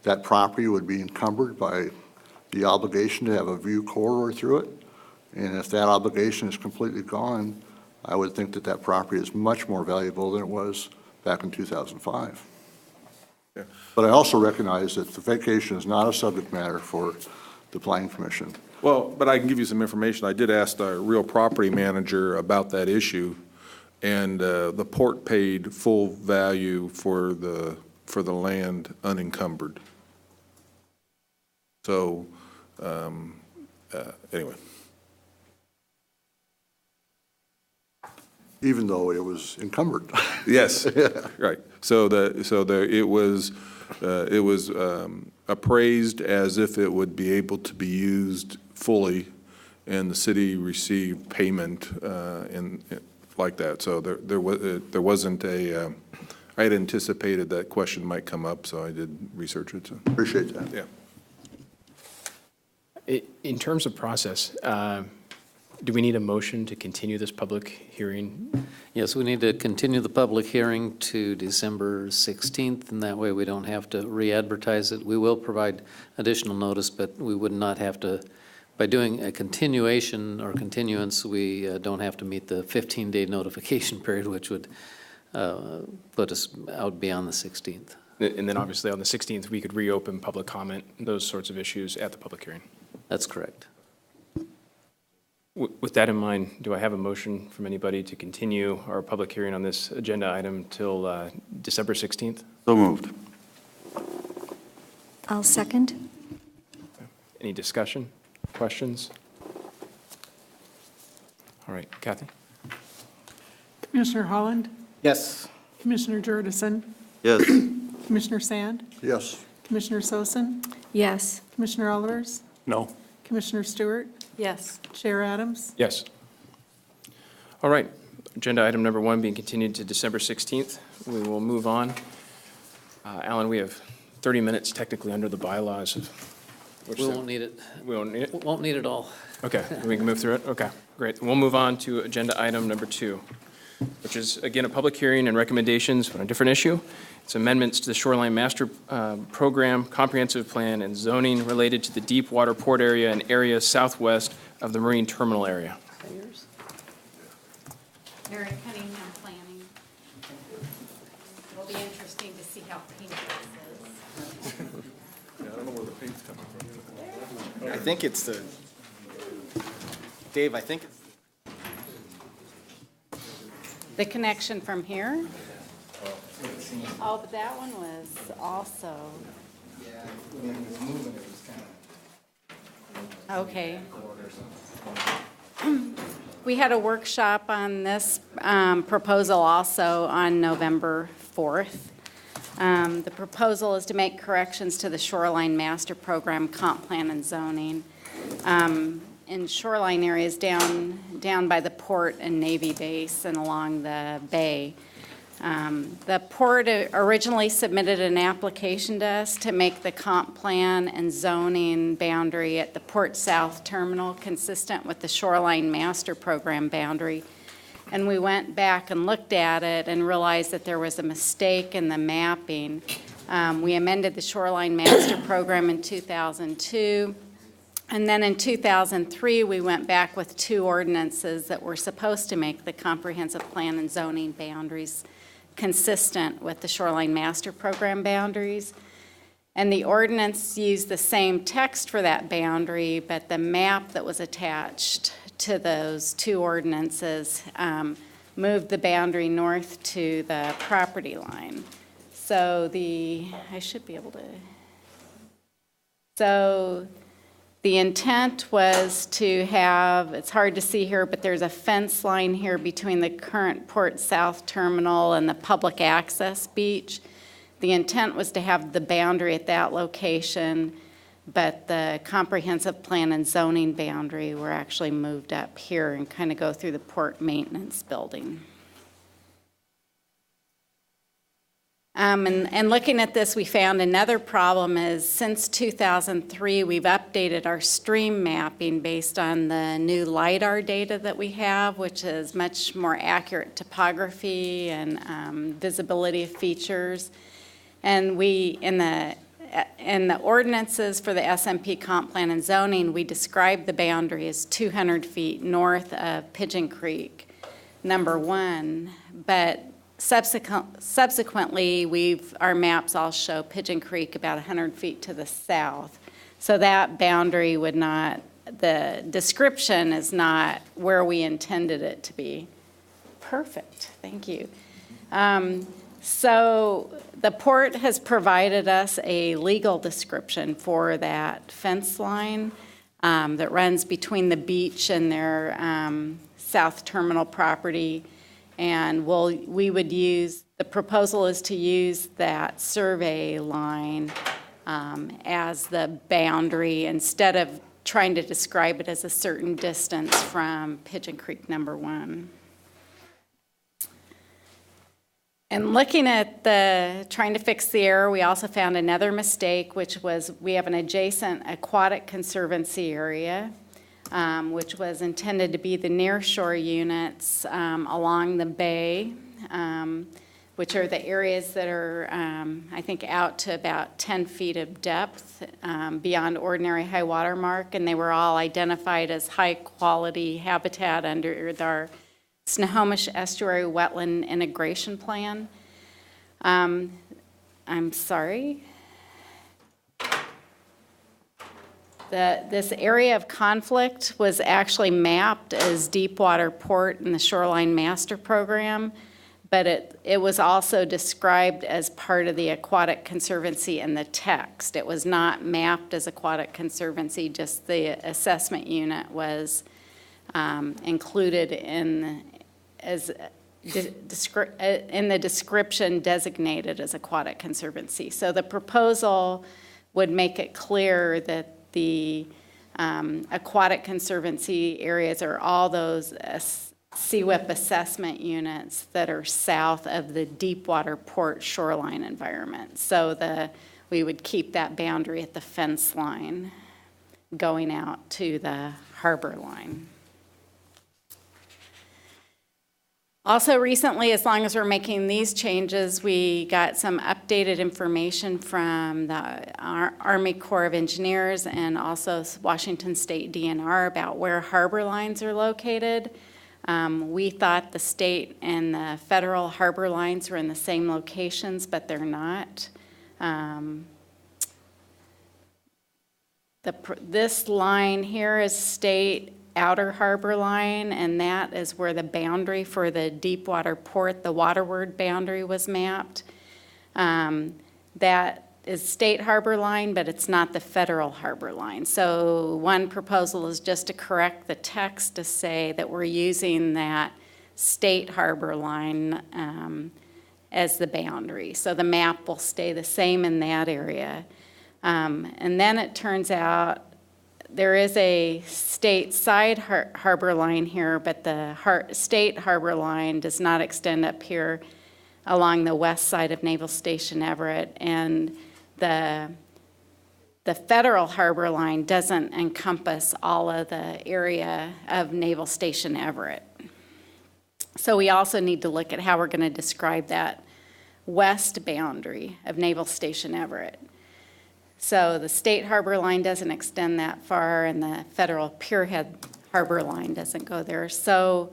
that property would be encumbered by the obligation to have a view corridor through it. And if that obligation is completely gone, I would think that that property is much more valuable than it was back in 2005. Yeah. But I also recognize that the vacation is not a subject matter for the Planning Commission. Well, but I can give you some information. I did ask the real property manager about that issue, and the port paid full value for the land unencumbered. So, anyway. Even though it was encumbered. Yes, right. So it was appraised as if it would be able to be used fully, and the city received payment like that. So there wasn't a. I had anticipated that question might come up, so I did research it. So. Appreciate that. Yeah. In terms of process, Do we need a motion to continue this public hearing? Yes, we need to continue the public hearing to December 16th, and that way we don't have to re-advertise it. We will provide additional notice, but we would not have to, by doing a continuation or continuance, we don't have to meet the 15-day notification period, which would put us out beyond the 16th. And then obviously on the 16th, we could reopen public comment, those sorts of issues at the public hearing. That's correct. With that in mind, do I have a motion from anybody to continue our public hearing on this agenda item till December 16th? So moved. I'll second. Any discussion, questions? All right, Kathy? Commissioner Holland, Yes. Commissioner Jordison, Yes. Commissioner Sand, Yes. Commissioner Sosin, Yes. Commissioner Olivers, No. Commissioner Stewart, Yes. Chair Adams. Yes. All right, agenda item number 1 being continued to December 16th. We will move on. Alan, we have 30 minutes technically under the bylaws. We won't need it. We won't need it? Won't need it all. Okay, we can move through it? Okay, great. We'll move on to agenda item number 2, which is, again, a public hearing and recommendations on a different issue. It's amendments to the Shoreline Master Program, Comprehensive Plan, and zoning related to the deep water port area and area southwest of the marine terminal area. Mary Cunningham Planning. It'll be interesting to see how pink this is. I think it's the, Dave, I think it's The connection from here? Oh, but that one was also, okay. We had a workshop on this proposal also on November 4th. The proposal is to make corrections to the Shoreline Master Program comp plan and zoning in shoreline areas down by the port and Navy base and along the bay. The port originally submitted an application to us to make the comp plan and zoning boundary at the Port South Terminal consistent with the Shoreline Master Program boundary. And we went back and looked at it and realized that there was a mistake in the mapping. We amended the Shoreline Master Program in 2002. And then in 2003, we went back with 2 ordinances that were supposed to make the comprehensive plan and zoning boundaries consistent with the Shoreline Master Program boundaries. And the ordinance used the same text for that boundary, but the map that was attached to those 2 ordinances moved the boundary north to the property line. So I should be able to. So the intent was to have, it's hard to see here, but there's a fence line here between the current Port South Terminal and the public access beach. The intent was to have the boundary at that location, but the comprehensive plan and zoning boundary were actually moved up here and kind of go through the port maintenance building. And looking at this, we found another problem is since 2003, we've updated our stream mapping based on the new LiDAR data that we have, which is much more accurate topography and visibility of features. And we, in the ordinances for the SMP comp plan and zoning, we described the boundary as 200 feet north of Pigeon Creek, number 1, but subsequently, our maps all show Pigeon Creek about 100 feet to the south. So that boundary would not, the description is not where we intended it to be. Perfect, thank you. So the port has provided us a legal description for that fence line that runs between the beach and their South Terminal property. And we would use, the proposal is to use that survey line as the boundary instead of trying to describe it as a certain distance from Pigeon Creek number 1. And looking at trying to fix the error, we also found another mistake, which was we have an adjacent aquatic conservancy area which was intended to be the nearshore units along the bay, which are the areas that are, I think, out to about 10 feet of depth beyond ordinary high water mark, and they were all identified as high-quality habitat under our Snohomish Estuary Wetland Integration Plan. I'm sorry. This area of conflict was actually mapped as Deepwater Port in the Shoreline Master Program, but it was also described as part of the Aquatic Conservancy in the text. It was not mapped as Aquatic Conservancy, just the assessment unit was included in the description designated as Aquatic Conservancy. So the proposal would make it clear that the Aquatic Conservancy areas are all those CWIP assessment units that are south of the Deepwater Port shoreline environment. So we would keep that boundary at the fence line going out to the harbor line. Also recently, as long as we're making these changes, we got some updated information from the Army Corps of Engineers and also Washington State DNR about where harbor lines are located. We thought the state and the federal harbor lines were in the same locations, but they're not. This line here is state outer harbor line, and that is where the boundary for the Deepwater Port, the waterward boundary, was mapped. That is state harbor line, but it's not the federal harbor line. So one proposal is just to correct the text to say that we're using that state harbor line as the boundary. So the map will stay the same in that area. And then it turns out there is a state side harbor line here, but the state harbor line does not extend up here along the west side of Naval Station Everett, and the federal harbor line doesn't encompass all of the area of Naval Station Everett. So we also need to look at how we're going to describe that west boundary of Naval Station Everett. So the state harbor line doesn't extend that far, and the federal Pierhead harbor line doesn't go there. So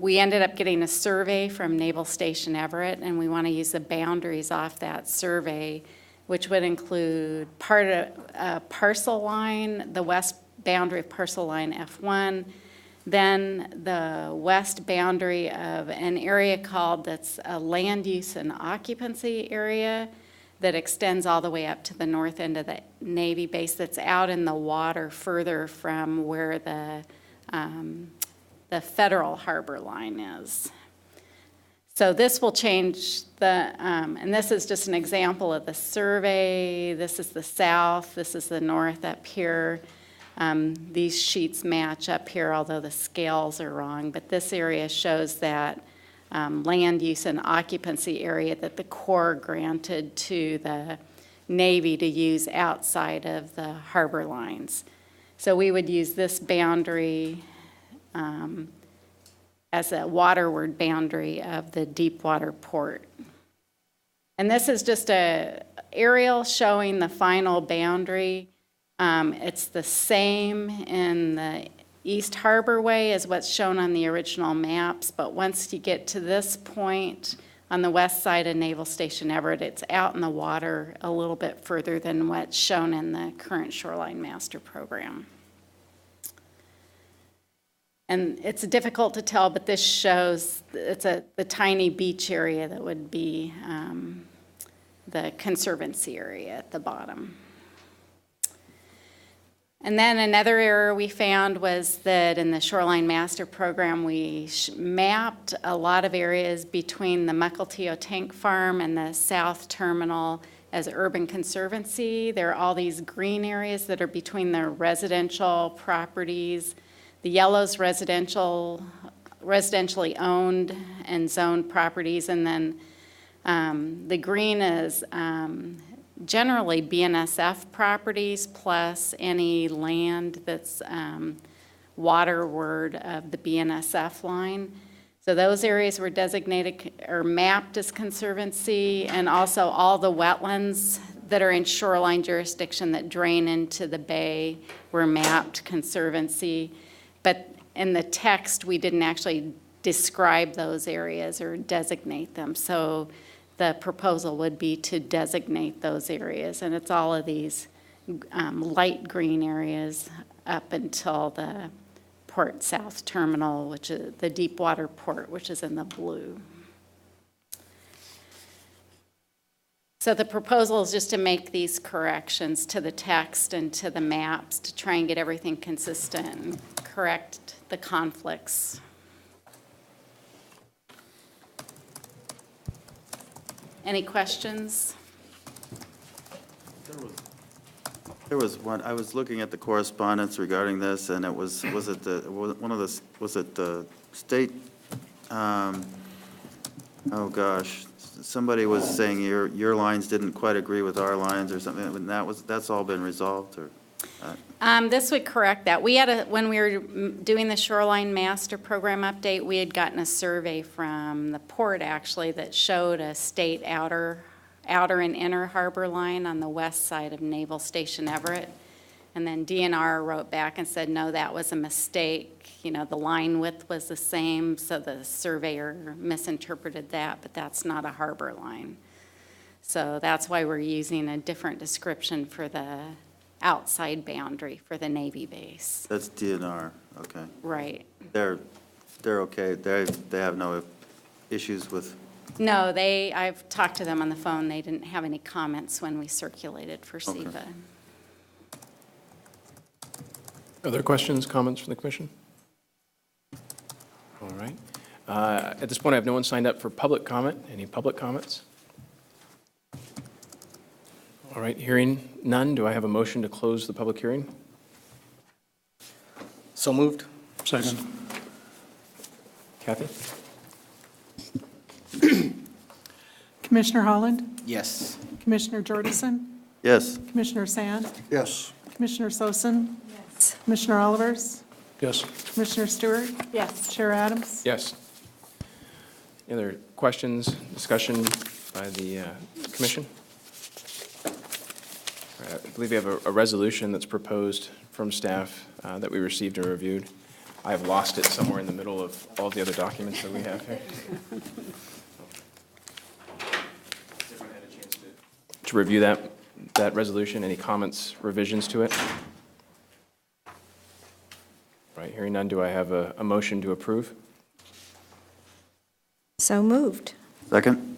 we ended up getting a survey from Naval Station Everett, and we want to use the boundaries off that survey, which would include part of parcel line, the west boundary of parcel line F1, then the west boundary of an area called that's a land use and occupancy area that extends all the way up to the north end of the Navy base that's out in the water further from where the federal harbor line is. So this will change and this is just an example of the survey. This is the south, this is the north up here. These sheets match up here, although the scales are wrong, but this area shows that land use and occupancy area that the Corps granted to the Navy to use outside of the harbor lines. So we would use this boundary as a waterward boundary of the Deepwater Port. And this is just an aerial showing the final boundary. It's the same in the East Harbor Way as what's shown on the original maps, but once you get to this point on the west side of Naval Station Everett, it's out in the water a little bit further than what's shown in the current Shoreline Master Program. And it's difficult to tell, but this shows it's the tiny beach area that would be the conservancy area at the bottom. And then another error we found was that in the Shoreline Master Program, we mapped a lot of areas between the Mukilteo Tank Farm and the South Terminal as urban conservancy. There are all these green areas that are between the residential properties. The yellow's residentially owned and zoned properties, and then the green is generally BNSF properties plus any land that's waterward of the BNSF line. So those areas were designated or mapped as conservancy, and also all the wetlands that are in shoreline jurisdiction that drain into the bay were mapped conservancy. But in the text, we didn't actually describe those areas or designate them. So the proposal would be to designate those areas, and it's all of these light green areas up until the Port South Terminal, which is the Deepwater Port, which is in the blue. So the proposal is just to make these corrections to the text and to the maps to try and get everything consistent and correct the conflicts. Any questions? There was one, I was looking at the correspondence regarding this, and it was it the state, oh gosh, somebody was saying your lines didn't quite agree with our lines or something, and that's all been resolved, or? This would correct that. We had when we were doing the Shoreline Master Program update, we had gotten a survey from the port, actually, that showed a state outer and inner harbor line on the west side of Naval Station Everett. And then DNR wrote back and said, no, that was a mistake. You know, the line width was the same, so the surveyor misinterpreted that, but that's not a harbor line. So that's why we're using a different description for the outside boundary for the Navy base. That's DNR, okay. Right. They're okay, they have no issues with? No, I've talked to them on the phone. They didn't have any comments when we circulated for Okay. SEPA. Other questions, comments from the commission? All right. At this point, I have no one signed up for public comment. Any public comments? All right, hearing none, do I have a motion to close the public hearing? So moved. Second. Kathy? Commissioner Holland, Yes. Commissioner Jordison, Yes. Commissioner Sand, Yes. Commissioner Sosin. Yes. Commissioner Olivers, Yes. Commissioner Stewart. Yes. Chair Adams. Yes. Any other questions, discussion by the commission? All right, I believe we have a resolution that's proposed from staff that we received and reviewed. I've lost it somewhere in the middle of all the other documents that we have here. To review that resolution, any comments, revisions to it? All right, hearing none, do I have a motion to approve? So moved. Second?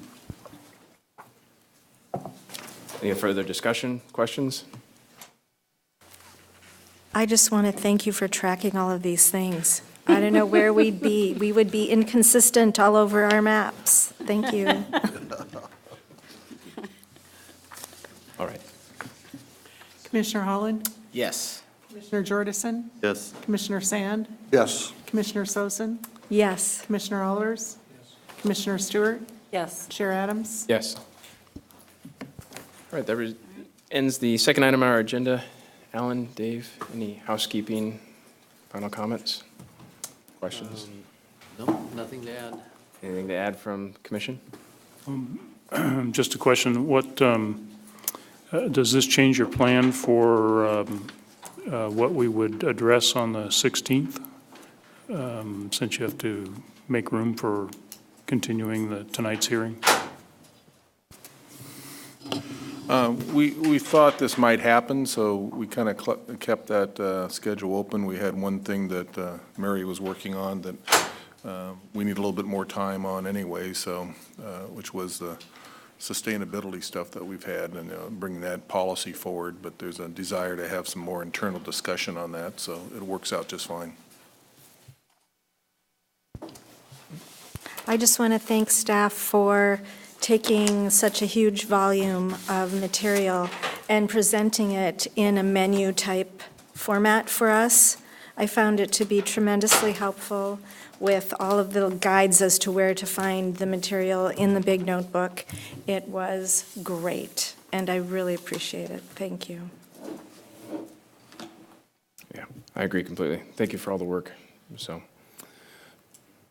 Any further discussion, questions? I just want to thank you for tracking all of these things. I don't know where we'd be. We would be inconsistent all over our maps. Thank you. All right. Commissioner Holland, Yes. Commissioner Jordison, Yes. Commissioner Sand, Yes. Commissioner Sosin, Yes. Commissioner Olivers, Commissioner Stewart. Yes. Chair Adams. Yes. All right, that ends the second item on our agenda. Alan, Dave, any housekeeping, final comments, questions? No, nothing to add. Anything to add from commission? Just a question, what, does this change your plan for what we would address on the 16th? Since you have to make room for continuing tonight's hearing? We thought this might happen, so we kind of kept that schedule open. We had one thing that Mary was working on that we need a little bit more time on anyway, so, which was the sustainability stuff that we've had and bringing that policy forward, but there's a desire to have some more internal discussion on that, so it works out just fine. I just want to thank staff for taking such a huge volume of material and presenting it in a menu-type format for us. I found it to be tremendously helpful with all of the guides as to where to find the material in the big notebook. It was great, and I really appreciate it. Thank you. Yeah, I agree completely. Thank you for all the work, so.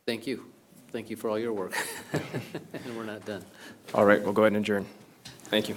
Thank you. Thank you for all your work. And we're not done. All right, we'll go ahead and adjourn. Thank you.